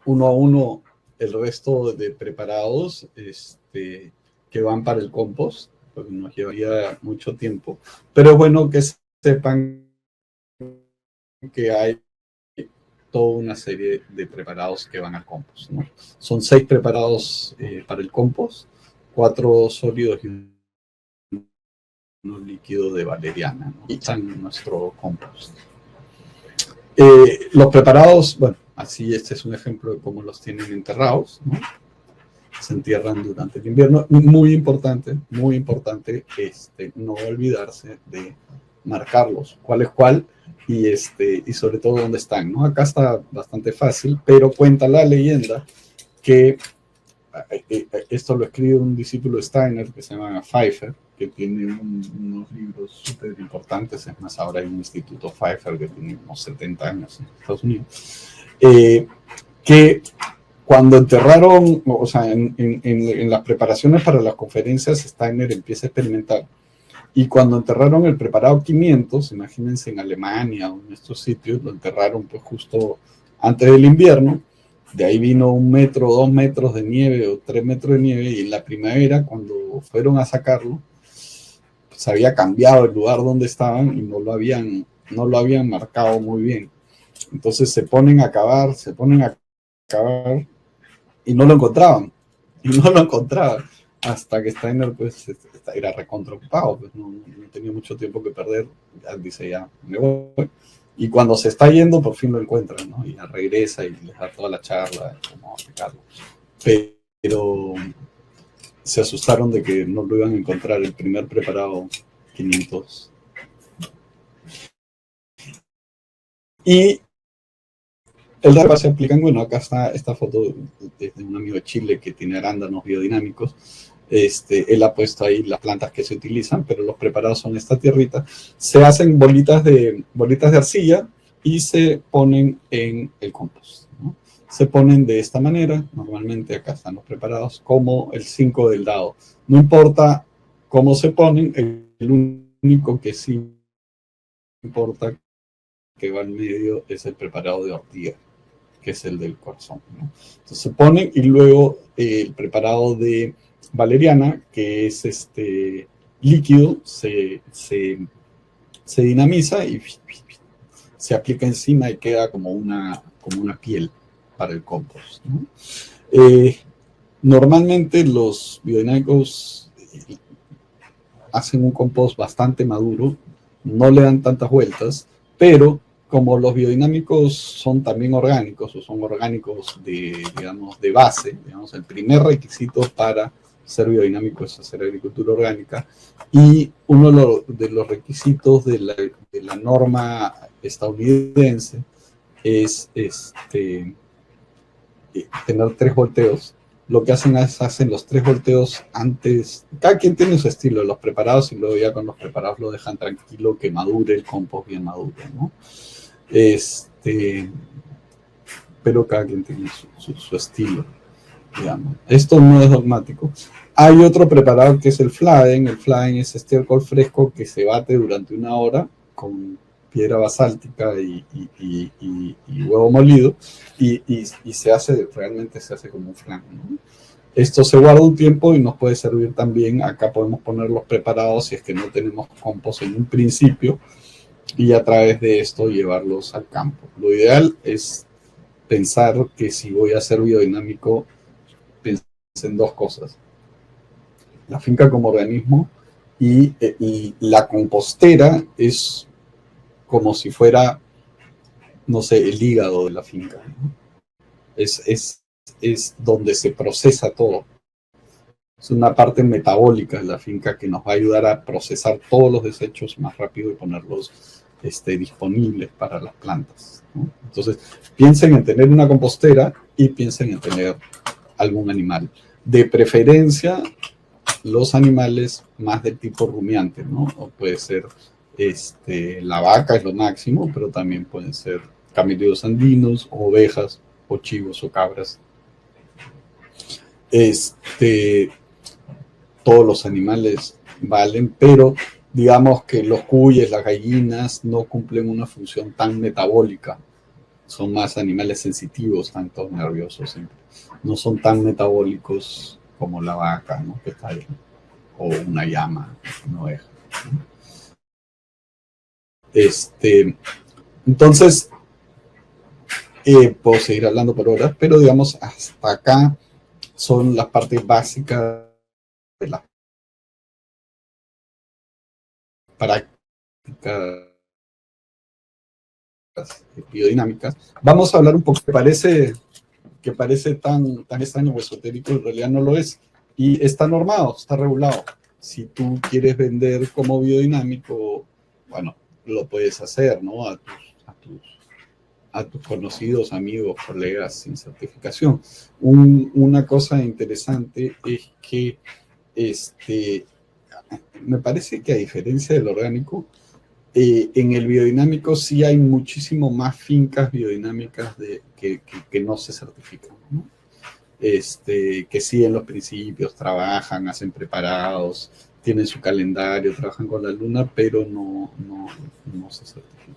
uno a uno el resto de preparados que van para el compost, porque nos llevaría mucho tiempo, pero es bueno que sepan que hay toda una serie de preparados que van al compost, ¿no? Son 6 preparados para el compost, 4 sólidos y un líquido de valeriana, ¿no? Y están nuestro compost. Los preparados, bueno, así este es un ejemplo de cómo los tienen enterrados, ¿no? Se entierran durante el invierno. Muy importante no olvidarse de marcarlos, cuál es cuál, y sobre todo dónde están, ¿no? Acá está bastante fácil, pero cuenta la leyenda que esto lo escribe un discípulo de Steiner que se llama Pfeiffer, que tiene unos libros súper importantes. Es más, ahora hay un instituto Pfeiffer que tiene unos 70 años en Estados Unidos, que cuando enterraron, o sea, en las preparaciones para las conferencias, Steiner empieza a experimentar. Y cuando enterraron el preparado 500, imagínense en Alemania o en estos sitios, lo enterraron pues justo antes del invierno, De ahí vino 1 metro, 2 metros de nieve o 3 metros de nieve, y en la primavera, cuando fueron a sacarlo, se había cambiado el lugar donde estaban y no lo habían marcado muy bien. Entonces se ponen a cavar y no lo encontraban. Y no lo encontraban. Hasta que Steiner pues era recontraocupado, pues no tenía mucho tiempo que perder. Ya dice, ya me voy. Y cuando se está yendo, por fin lo encuentran, ¿no? Y ya regresa y les da toda la charla de cómo aplicarlo. Pero se asustaron de que no lo iban a encontrar el primer preparado 500. Y el DARPA se aplican, bueno, acá está esta foto de un amigo de Chile que tiene arándanos biodinámicos. Él ha puesto ahí las plantas que se utilizan, pero los preparados son esta tierrita. Se hacen bolitas de arcilla y se ponen en el compost, ¿no? Se ponen de esta manera, normalmente acá están los preparados, como el 5 del dado. No importa cómo se ponen, el único que sí importa que va al medio es el preparado de ortiga, que es el del corazón, ¿no? Entonces se ponen, y luego el preparado de valeriana, que es líquido, se dinamiza y se aplica encima y queda como una piel para el compost, ¿no? Normalmente los biodinámicos hacen un compost bastante maduro, no le dan tantas vueltas, pero como los biodinámicos son también orgánicos, o son orgánicos de base, digamos, el primer requisito para ser biodinámico es hacer agricultura orgánica, y uno de los requisitos de la norma estadounidense es tener 3 volteos. Lo que hacen es hacen los 3 volteos antes. Cada quien tiene su estilo, los preparados, y luego ya con los preparados lo dejan tranquilo, que madure el compost bien maduro, ¿no? Pero cada quien tiene su estilo, digamos. Esto no es dogmático. Hay otro preparado que es el fladen. El fladen es estiércol fresco que se bate durante 1 hora con piedra basáltica y huevo molido, y realmente se hace como un flan, ¿no? Esto se guarda un tiempo y nos puede servir también. Acá podemos poner los preparados si es que no tenemos compost en un principio, y a través de esto llevarlos al campo. Lo ideal es pensar que si voy a ser biodinámico, piensen en 2 cosas: la finca como organismo, y la compostera es como si fuera, no sé, el hígado de la finca, ¿no? Es donde se procesa todo. Es una parte metabólica de la finca que nos va a ayudar a procesar todos los desechos más rápido y ponerlos disponibles para las plantas, ¿no? Entonces, piensen en tener una compostera y piensen en tener algún animal. De preferencia, los animales más del tipo rumiante, ¿no? O puede ser la vaca, es lo máximo, pero también pueden ser camellos andinos, o ovejas, o chivos, o cabras. Todos los animales valen, pero digamos que los cuyes, las gallinas, no cumplen una función tan metabólica. Son más animales sensitivos, tanto nerviosos, siempre. No son tan metabólicos como la vaca, ¿no? Que está ahí, o una llama, una oveja, ¿no? Entonces, puedo seguir hablando por horas, pero digamos, hasta acá son las partes básicas de las prácticas biodinámicas. Vamos a hablar un poco, que parece tan extraño o esotérico, en realidad no lo es, y está normado, está regulado. Si tú quieres vender como biodinámico, bueno, lo puedes hacer, ¿no? A tus conocidos, amigos, colegas sin certificación. Una cosa interesante es que me parece que, a diferencia del orgánico, en el biodinámico sí hay muchísimo más fincas biodinámicas que no se certifican, ¿no? Que sí, en los principios trabajan, hacen preparados, tienen su calendario, trabajan con la luna, pero no se certifican.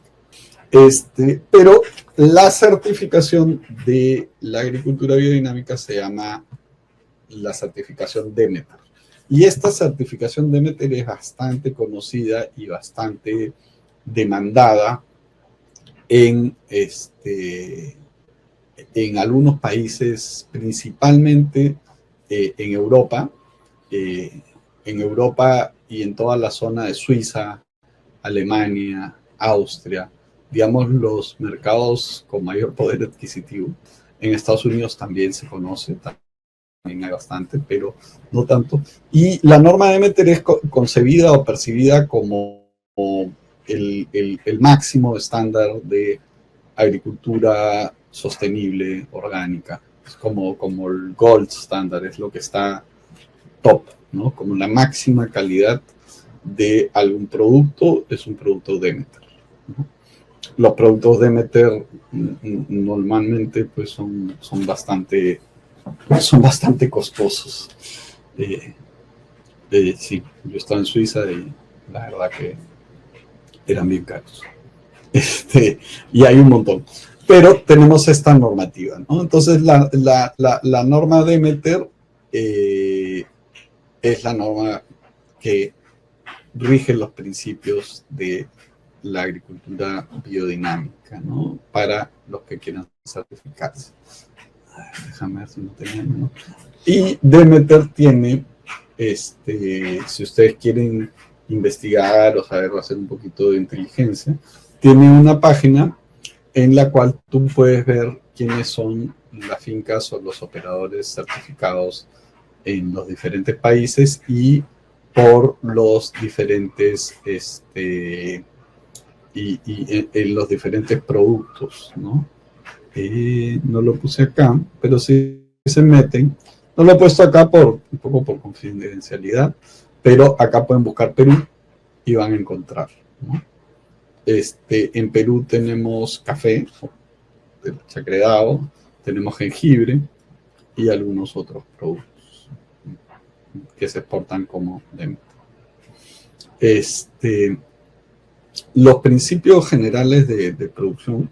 Pero La certificación de la agricultura biodinámica se llama la certificación Demeter. Y esta certificación Demeter es bastante conocida y bastante demandada en algunos países, principalmente en Europa y en toda la zona de Suiza, Alemania, Austria, digamos los mercados con mayor poder adquisitivo. En Estados Unidos también se conoce, también hay bastante, pero no tanto. Y la norma Demeter es concebida o percibida como el máximo estándar de agricultura sostenible, orgánica. Es como el gold standard, es lo que está top, ¿no? Como la máxima calidad de algún producto es un producto Demeter, ¿no? Los productos Demeter normalmente pues son bastante costosos. Sí, yo estaba en Suiza y la verdad que eran bien caros. Y hay un montón. Pero tenemos esta normativa, ¿no? Entonces, la norma Demeter es la norma que rige los principios de la agricultura biodinámica, ¿no? Para los que quieran certificarse. Déjame ver si no tengo, ¿no? Y Demeter tiene, si ustedes quieren investigar o saber o hacer un poquito de inteligencia, tiene una página en la cual tú puedes ver quiénes son las fincas o los operadores certificados en los diferentes países y por los diferentes en los diferentes productos, ¿no? No lo puse acá, pero si se meten, no lo he puesto acá un poco por confidencialidad, pero acá pueden buscar Perú y van a encontrar, ¿no? En Perú tenemos café, del chacredado, tenemos jengibre y algunos otros productos que se exportan como Demeter. Los principios generales de producción,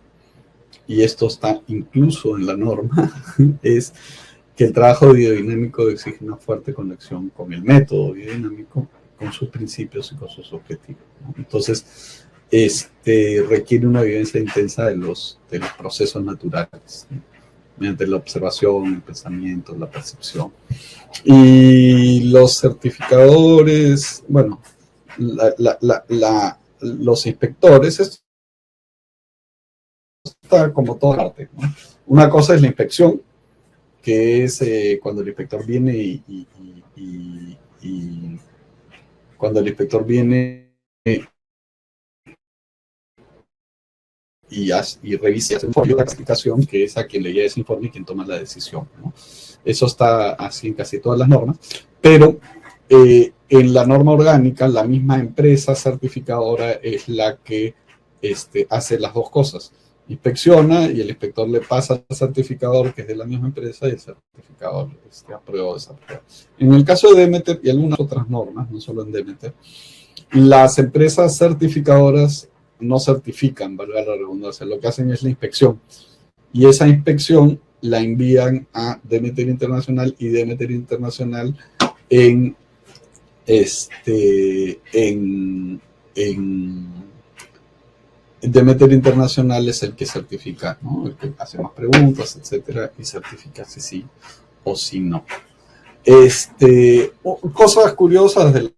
y esto está incluso en la norma, es que el trabajo biodinámico exige una fuerte conexión con el método biodinámico, con sus principios y con sus objetivos, ¿no? Entonces, requiere una vivencia intensa de los procesos naturales, ¿no? Mediante la observación, el pensamiento, la percepción. Y los certificadores, bueno, los inspectores, esto está como toda parte, ¿no? Una cosa es la inspección, que es cuando el inspector viene y revisa ese informe, la clasificación, que es a quien le llega ese informe y quien toma la decisión, ¿no? Eso está así en casi todas las normas, pero en la norma orgánica, la misma empresa certificadora es la que hace las dos cosas. Inspecciona y el inspector le pasa al certificador, que es de la misma empresa, y el certificador aprueba o desaprueba. En el caso de Demeter y algunas otras normas, no solo en Demeter, las empresas certificadoras no certifican, valga la redundancia, lo que hacen es la inspección. Y esa inspección la envían a Demeter Internacional y Demeter Internacional Demeter Internacional es el que certifica, ¿no? El que hace más preguntas, etcétera, y certifica si sí o si no. Cosas curiosas de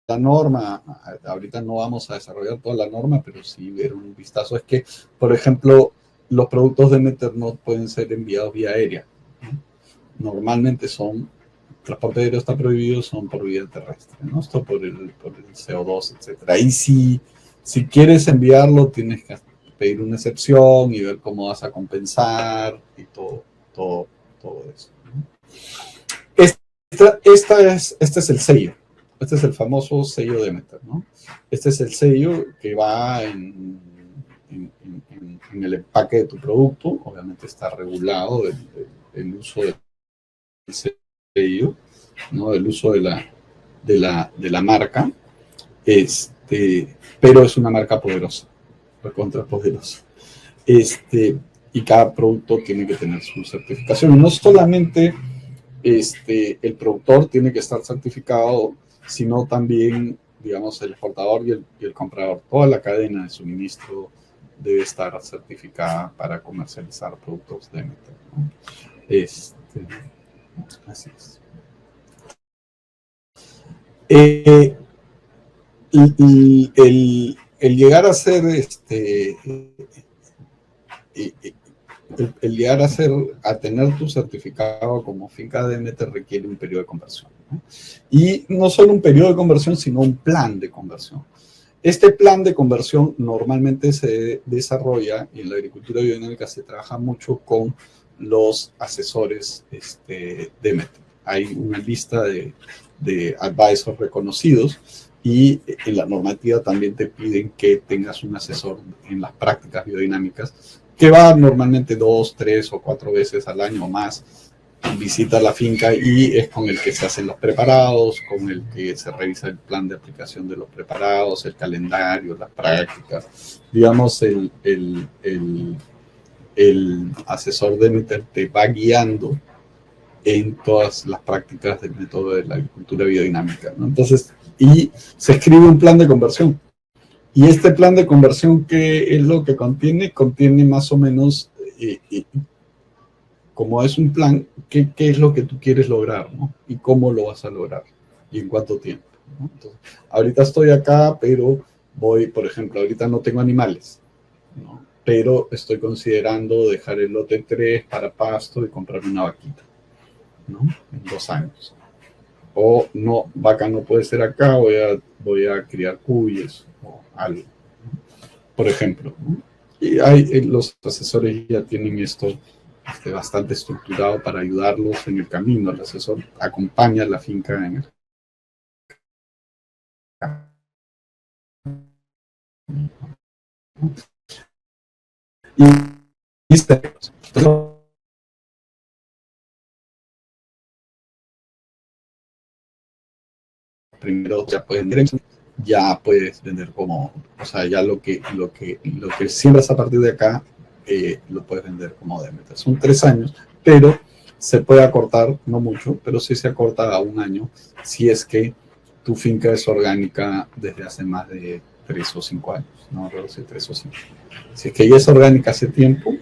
la norma, ahorita no vamos a desarrollar toda la norma, pero sí ver un vistazo, es que, por ejemplo, los productos Demeter no pueden ser enviados vía aérea, ¿no? Normalmente transporte aéreo está prohibido, son por vía terrestre, ¿no? Esto por el CO2, etcétera. Y si quieres enviarlo, tienes que pedir una excepción y ver cómo vas a compensar y todo eso, ¿no? Este es el sello. Este es el famoso sello Demeter, ¿no? Este es el sello que va en el empaque de tu producto. Obviamente está regulado el uso del sello, ¿no? El uso de la marca. Pero es una marca poderosa, recontra poderosa. y cada producto tiene que tener su certificación. No solamente el productor tiene que estar certificado, sino también, digamos, el exportador y el comprador. Toda la cadena de suministro debe estar certificada para comercializar productos de Demeter, ¿no? Así es. El llegar a ser el llegar a tener tu certificado como finca Demeter requiere un periodo de conversión, ¿no? Y no solo un periodo de conversión, sino un plan de conversión. Este plan de conversión normalmente se desarrolla, y en la agricultura biodinámica se trabaja mucho con los asesores Demeter. Hay una lista de advisors reconocidos, y en la normativa también te piden que tengas un asesor en las prácticas biodinámicas, que va normalmente 2, 3 o 4 veces al año o más, visita la finca y es con el que se hacen los preparados, con el que se revisa el plan de aplicación de los preparados, el calendario, las prácticas. Digamos, el asesor Demeter te va guiando en todas las prácticas del método de la agricultura biodinámica, ¿no? Entonces, y se escribe un plan de conversión. Y este plan de conversión, ¿qué es lo que contiene? Contiene más o menos, como es un plan, ¿qué es lo que tú quieres lograr, ¿no? Y cómo lo vas a lograr y en cuánto tiempo, ¿no? Entonces, ahorita estoy acá, pero voy, por ejemplo, ahorita no tengo animales, ¿no? Pero estoy considerando dejar el lote 3 para pasto y comprarme una vaquita, ¿no? En 2 años. O no, vaca no puede ser acá, voy a criar cuyes o algo, ¿no? Por ejemplo, ¿no? Y los asesores ya tienen esto bastante estructurado para ayudarlos en el camino. El asesor acompaña a la finca en el y primero ya puedes vender como, o sea, ya lo que siembras a partir de acá, lo puedes vender como Demeter. Son 3 años, pero se puede acortar, no mucho, pero sí se acorta a 1 año si es que tu finca es orgánica desde hace más de 3 o 5 años, no recuerdo si 3 o 5. Si es que ya es orgánica hace tiempo,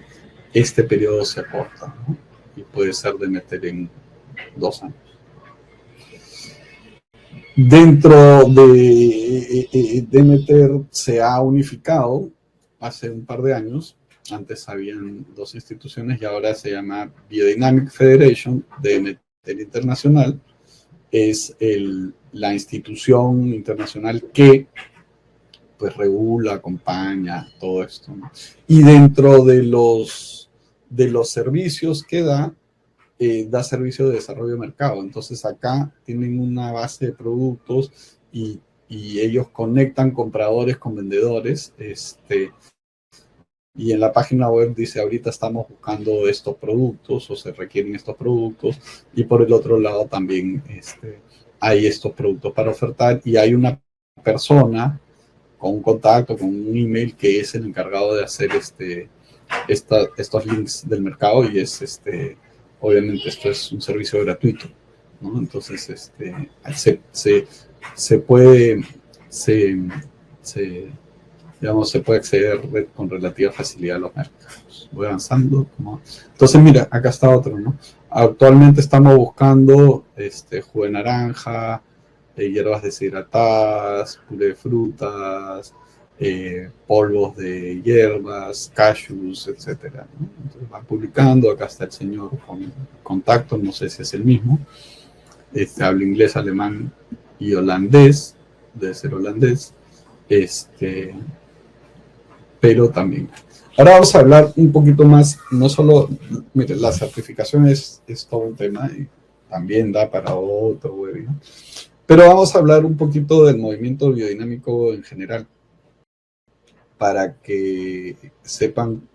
este periodo se acorta, ¿no? Y puede ser Demeter en 2 años. Dentro de Demeter se ha unificado hace un par de años. Antes habían 2 instituciones y ahora se llama Biodynamic Federation Demeter Internacional. Es la institución internacional que pues regula, acompaña todo esto, ¿no? Y dentro de los servicios que da servicio de desarrollo de mercado. Entonces acá tienen una base de productos y ellos conectan compradores con vendedores. Y en la página web dice, ahorita estamos buscando estos productos o se requieren estos productos. Y por el otro lado también hay estos productos para ofertar y hay una persona con un contacto, con un email que es el encargado de hacer estos links del mercado y es obviamente esto es un servicio gratuito, ¿no? Entonces se puede digamos, se puede acceder con relativa facilidad a los mercados. Voy avanzando. Entonces, mira, acá está otro, ¿no? Actualmente estamos buscando jugo de naranja, hierbas deshidratadas, puré de frutas, polvos de hierbas, cashews, etcétera, ¿no? Entonces van publicando. Acá está el señor con contacto, no sé si es el mismo. Habla inglés, alemán y holandés, debe ser holandés. Pero también. Ahora vamos a hablar un poquito más, no solo, mire, la certificación es todo un tema y también da para otro webinar, pero vamos a hablar un poquito del movimiento biodinámico en general, para que sepan,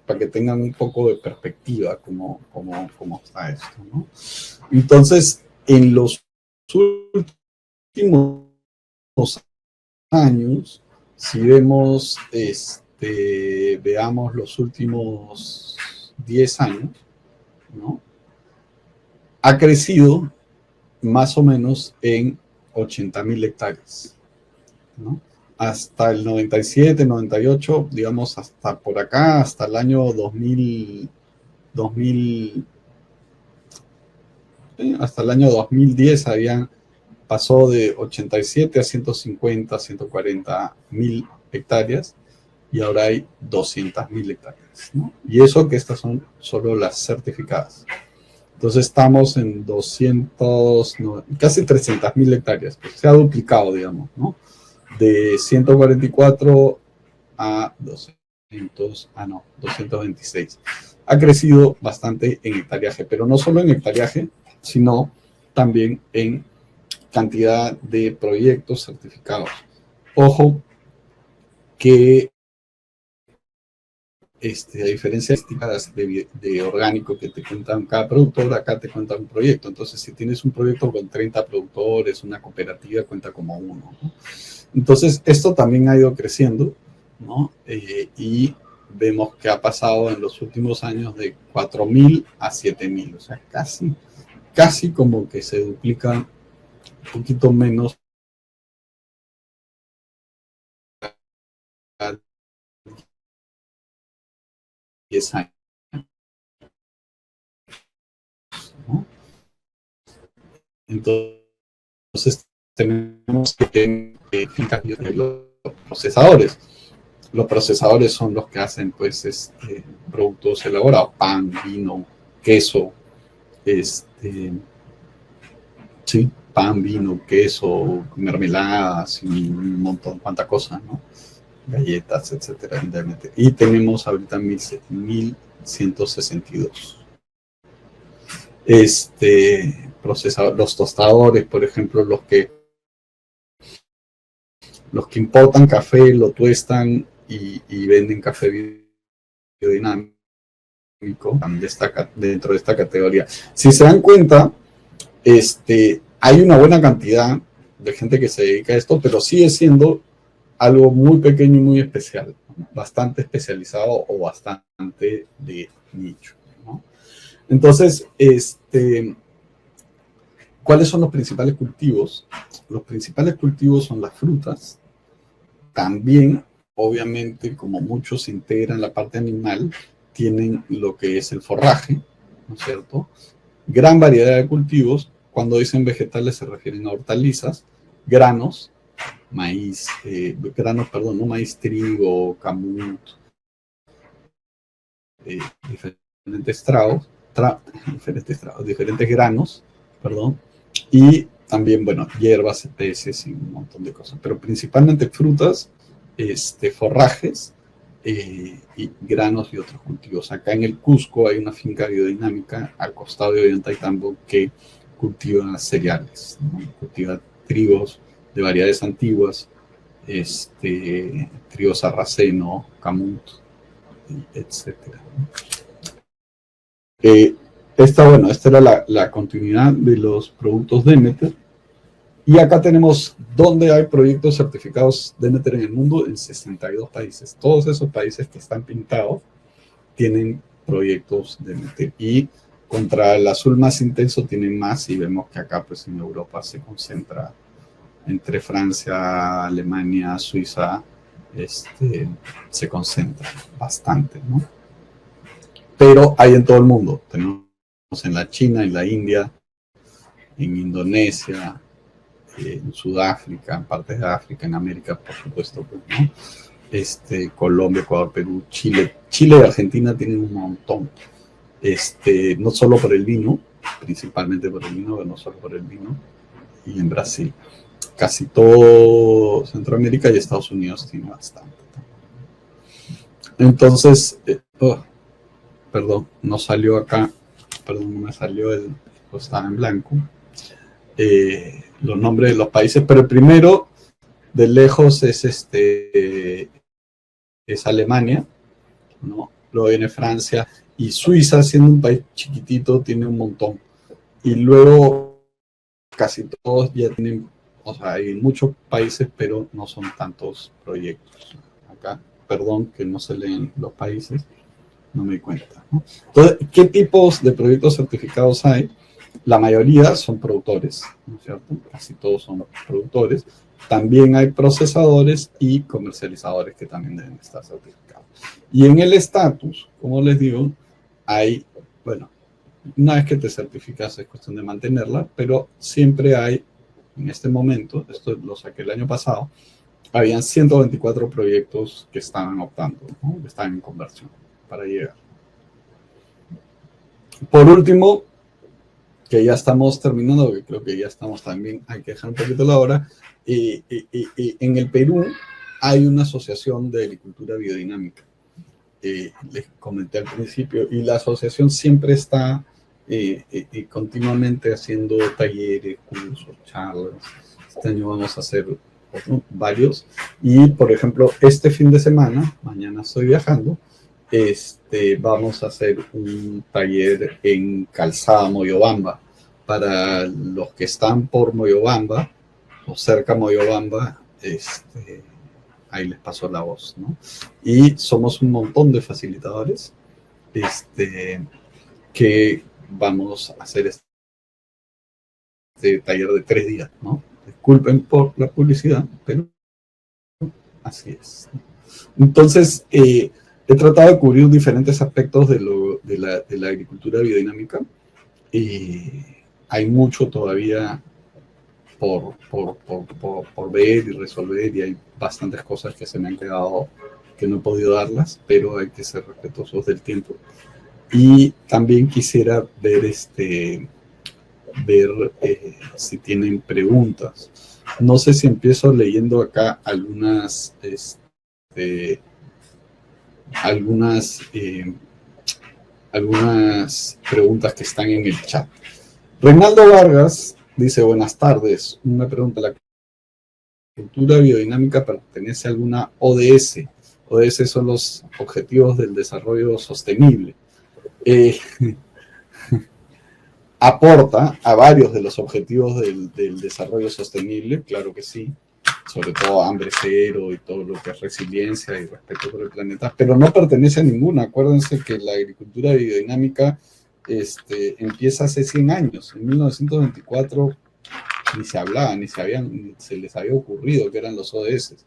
para que tengan un poco de perspectiva cómo está esto, ¿no? Entonces, en los últimos años, si vemos veamos los últimos 10 años, ¿no? Ha crecido más o menos en 80.000 hectáreas, ¿no? Hasta el 97, 98, digamos, hasta por acá, hasta el año 2000, hasta el año 2010 pasó de 87 a 150, 140 mil hectáreas y ahora hay 200.000 hectáreas, ¿no? Y eso que estas son solo las certificadas. Entonces estamos en 200, no, casi 300.000 hectáreas, pues se ha duplicado, digamos, ¿no? De 144 a 226. Ha crecido bastante en hectareaje, pero no solo en hectareaje, sino también en cantidad de proyectos certificados. Ojo que a diferencia de orgánico que te cuentan cada productor, acá te cuentan un proyecto. Entonces, si tienes un proyecto con 30 productores, una cooperativa cuenta como uno, ¿no? Entonces, esto también ha ido creciendo, ¿no? Y vemos que ha pasado en los últimos años de 4.000 a 7.000, o sea, casi como que se duplica un poquito menos a 10 años, ¿no? Entonces, tenemos que fijar los procesadores. Los procesadores son los que hacen, pues, productos elaborados, pan, vino, queso, sí, pan, vino, queso, mermeladas y un montón, cuántas cosas, ¿no? Galletas, etcétera. Y tenemos ahorita 1162. Los tostadores, por ejemplo, los que importan café, lo tuestan y venden café biodinámico dentro de esta categoría. Si se dan cuenta, hay una buena cantidad de gente que se dedica a esto, pero sigue siendo algo muy pequeño y muy especial, ¿no? Bastante especializado o bastante de nicho, ¿no? Entonces, ¿cuáles son los principales cultivos? Los principales cultivos son las frutas. También, obviamente, como muchos integran la parte animal, tienen lo que es el forraje, ¿no es cierto? Gran variedad de cultivos. Cuando dicen vegetales se refieren a hortalizas, granos, maíz, no maíz, trigo, camut, diferentes diferentes granos, perdón, y también, bueno, hierbas, especies y un montón de cosas, pero principalmente frutas, forrajes, y granos y otros cultivos. Acá en el Cusco hay una finca biodinámica al costado de Ollantaytambo que cultiva cereales, ¿no? Cultiva trigos de variedades antiguas, trigo sarraceno, camut, etcétera. Esta era la continuidad de los productos Demeter. Y acá tenemos donde hay proyectos certificados Demeter en el mundo, en 62 países. Todos esos países que están pintados tienen proyectos Demeter. Y contra el azul más intenso tienen más, y vemos que acá, pues en Europa se concentra entre Francia, Alemania, Suiza, se concentra bastante, ¿no? Pero hay en todo el mundo. Tenemos en la China, en la India, en Indonesia, en Sudáfrica, en partes de África, en América, por supuesto, pues, ¿no? Colombia, Ecuador, Perú, Chile. Chile y Argentina tienen un montón. No solo por el vino, principalmente por el vino, pero no solo por el vino, y en Brasil. Casi todo Centroamérica y Estados Unidos tiene bastante. Entonces, perdón, no salió acá, perdón, no me salió estaba en blanco, los nombres de los países, pero el primero de lejos es Alemania, ¿no? Luego viene Francia y Suiza, siendo un país chiquitito, tiene un montón. Y luego casi todos ya tienen, o sea, hay muchos países, pero no son tantos proyectos. Acá perdón, que no se leen los países, no me di cuenta, ¿no? Entonces, ¿qué tipos de proyectos certificados hay? La mayoría son productores, ¿no es cierto? Casi todos son productores. También hay procesadores y comercializadores que también deben estar certificados. Y en el estatus, como les digo, hay, bueno, una vez que te certificas es cuestión de mantenerla, pero siempre hay, en este momento, esto lo saqué el año pasado, habían 124 proyectos que estaban optando, ¿no? Que estaban en conversión para llegar. Por último, que ya estamos terminando, que creo que ya estamos también, hay que dejar un poquito la hora, en el Perú hay una asociación de agricultura biodinámica. Les comenté al principio, y la asociación siempre está continuamente haciendo talleres, cursos, charlas. Este año vamos a hacer varios. Y, por ejemplo, este fin de semana, mañana estoy viajando, vamos a hacer un taller en Calzada, Moyobamba. Para los que están por Moyobamba o cerca de Moyobamba, ahí les paso la voz, ¿no? Y somos un montón de facilitadores que vamos a hacer este taller de 3 días, ¿no? Disculpen por la publicidad, pero así es. Entonces, he tratado de cubrir diferentes aspectos de la agricultura biodinámica y hay mucho todavía por ver y resolver, y hay bastantes cosas que se me han quedado que no he podido darlas, pero hay que ser respetuosos del tiempo. Y también quisiera ver si tienen preguntas. No sé si empiezo leyendo acá algunas preguntas que están en el chat. Reinaldo Vargas dice: buenas tardes. Una pregunta: ¿la agricultura biodinámica pertenece a alguna ODS? ODS son los Objetivos del Desarrollo Sostenible. Aporta a varios de los objetivos del desarrollo sostenible, claro que sí, sobre todo hambre cero y todo lo que es resiliencia y respeto por el planeta, pero no pertenece a ninguna. Acuérdense que la agricultura biodinámica empieza hace 100 años, en 1924 ni se hablaba, ni se les había ocurrido que eran los ODS.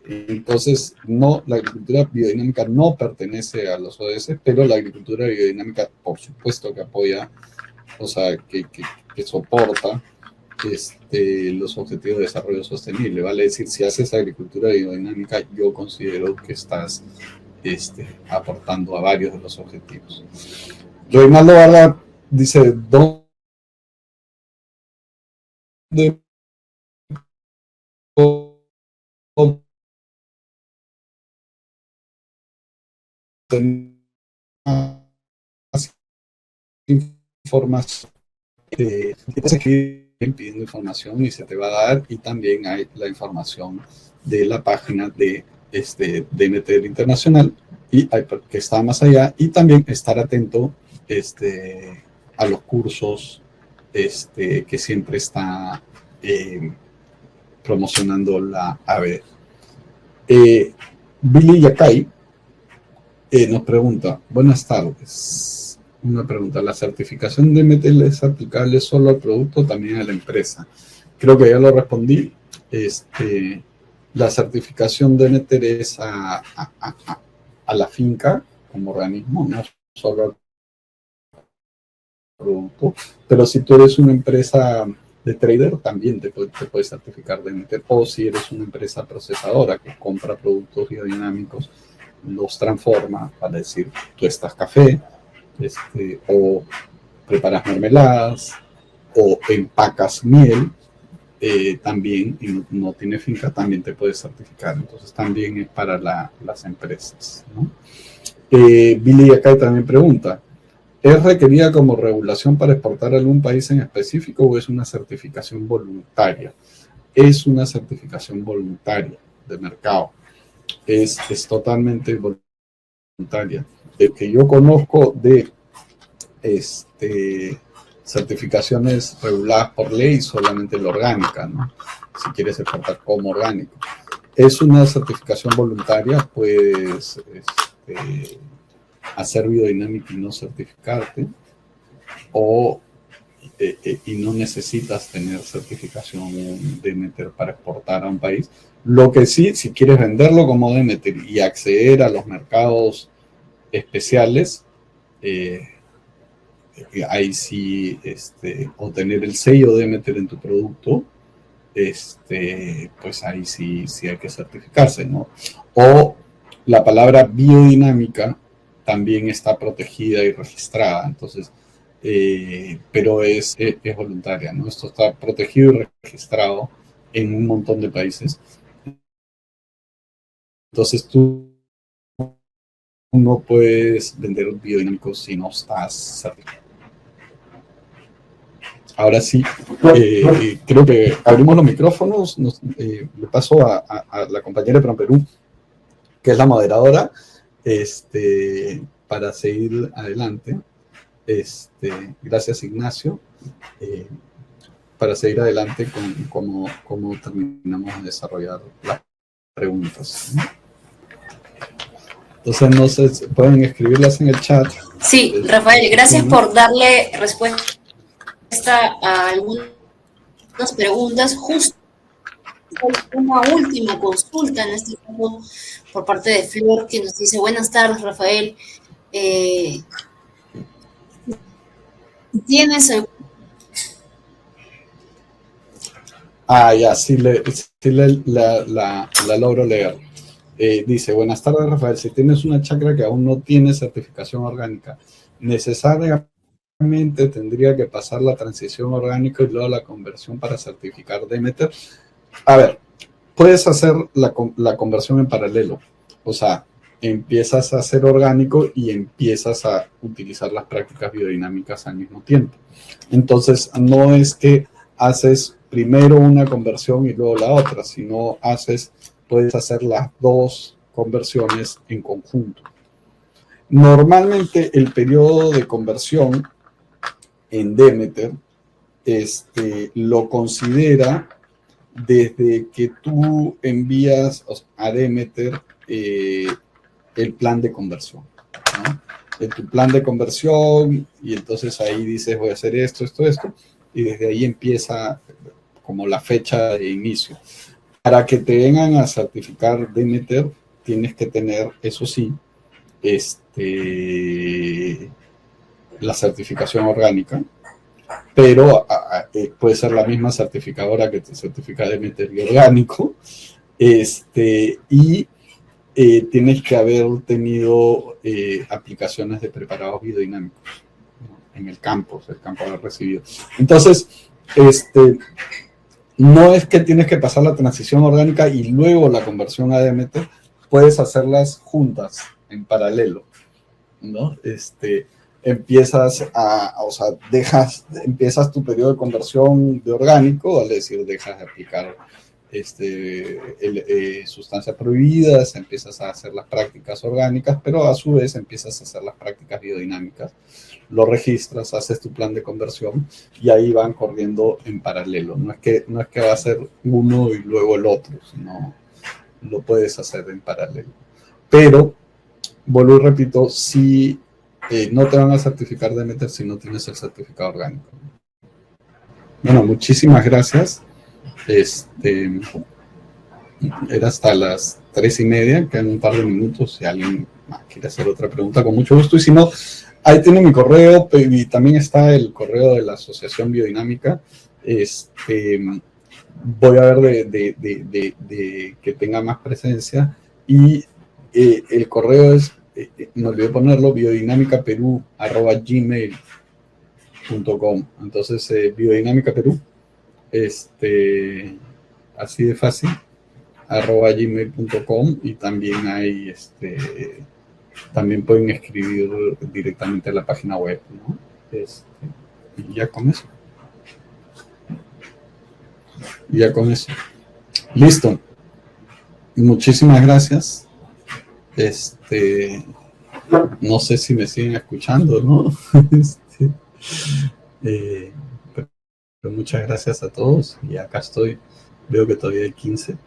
Entonces, no, la agricultura biodinámica no pertenece a los ODS, pero la agricultura biodinámica, por supuesto que apoya, o sea, que soporta los objetivos de desarrollo sostenible. Vale decir, si haces agricultura biodinámica, yo considero que estás aportando a varios de los objetivos. Reinaldo Vargas dice: ¿dónde información? Tienes que ir pidiendo información y se te va a dar, y también hay la información de la página de DNTL Internacional, y que está más allá, y también estar atento a los cursos que siempre está promocionando la ABER. Billy Yakai nos pregunta: buenas tardes. Una pregunta: ¿la certificación de MTL es aplicable solo al producto o también a la empresa? Creo que ya lo respondí. La certificación de MTL es a la finca como organismo, no solo al producto. Pero si tú eres una empresa de trader, también te puedes certificar de MTL. O si eres una empresa procesadora que compra productos biodinámicos, los transforma, para decir, tú estás café, o preparas mermeladas o empacas miel, también, y no tiene finca, también te puedes certificar. Entonces también es para las empresas, ¿no? Billy acá también pregunta: ¿es requerida como regulación para exportar a algún país en específico o es una certificación voluntaria? Es una certificación voluntaria de mercado. Es totalmente voluntaria. De que yo conozco de certificaciones reguladas por ley, solamente la orgánica, ¿no? Si quieres exportar como orgánico. es una certificación voluntaria, puedes hacer biodinámica y no certificarte, o y no necesitas tener certificación Demeter para exportar a un país. Lo que sí, si quieres venderlo como Demeter y acceder a los mercados especiales, ahí sí, o tener el sello Demeter en tu producto, pues ahí sí, sí hay que certificarse, ¿no? O la palabra biodinámica también está protegida y registrada, entonces, pero es voluntaria, ¿no? Esto está protegido y registrado en un montón de países. Entonces tú no puedes vender biodinámicos si no estás certificado. Ahora sí, creo que abrimos los micrófonos. Le paso a la compañera de Perú, que es la moderadora, para seguir adelante. Gracias, Ignacio, para seguir adelante con cómo terminamos de desarrollar las preguntas. Entonces, no sé, pueden escribirlas en el chat. Sí, Rafael, gracias por darle respuesta a algunas preguntas. Justo una última consulta, en este caso, por parte de Flor, que nos dice: buenas tardes, Rafael. ¿Tienes algún... Ya, sí, la logro leer. Dice: buenas tardes, Rafael. Si tienes una chacra que aún no tiene certificación orgánica, necesariamente tendría que pasar la transición orgánica y luego la conversión para certificar Demeter. A ver, puedes hacer la conversión en paralelo. O sea, empiezas a hacer orgánico y empiezas a utilizar las prácticas biodinámicas al mismo tiempo. Entonces, no es que haces primero una conversión y luego la otra, sino puedes hacer las dos conversiones en conjunto. Normalmente el periodo de conversión en Demeter lo considera desde que tú envías a Demeter el plan de conversión, ¿no? Tu plan de conversión, y entonces ahí dices: voy a hacer esto, y desde ahí empieza como la fecha de inicio. Para que te vengan a certificar Demeter, tienes que tener, eso sí, la certificación orgánica, pero puede ser la misma certificadora que te certifica Demeter y orgánico, y tienes que haber tenido aplicaciones de preparados biodinámicos, ¿no? En el campo haber recibido. Entonces, no es que tienes que pasar la transición orgánica y luego la conversión a Demeter, puedes hacerlas juntas, en paralelo, ¿no? Empiezas empiezas tu periodo de conversión de orgánico, es decir, dejas de aplicar sustancias prohibidas, empiezas a hacer las prácticas orgánicas, pero a su vez empiezas a hacer las prácticas biodinámicas, lo registras, haces tu plan de conversión y ahí van corriendo en paralelo. No es que va a ser uno y luego el otro, sino lo puedes hacer en paralelo. Pero, vuelvo y repito, si no te van a certificar Demeter si no tienes el certificado orgánico. Bueno, muchísimas gracias. Era hasta las 3:30, quedan un par de minutos. Si alguien quiere hacer otra pregunta, con mucho gusto. Y si no, ahí tiene mi correo, y también está el correo de la Asociación Biodinámica. Voy a ver de que tenga más presencia. Y el correo es, me olvidé ponerlo, biodinámicaperú@gmail.com. Entonces, biodinámicaperú, así de fácil, @gmail.com, y también hay también pueden escribir directamente a la página web, ¿no? Y ya con eso. Listo. Muchísimas gracias. No sé si me siguen escuchando, ¿no? Pero muchas gracias a todos, y acá estoy. Veo que todavía hay 15.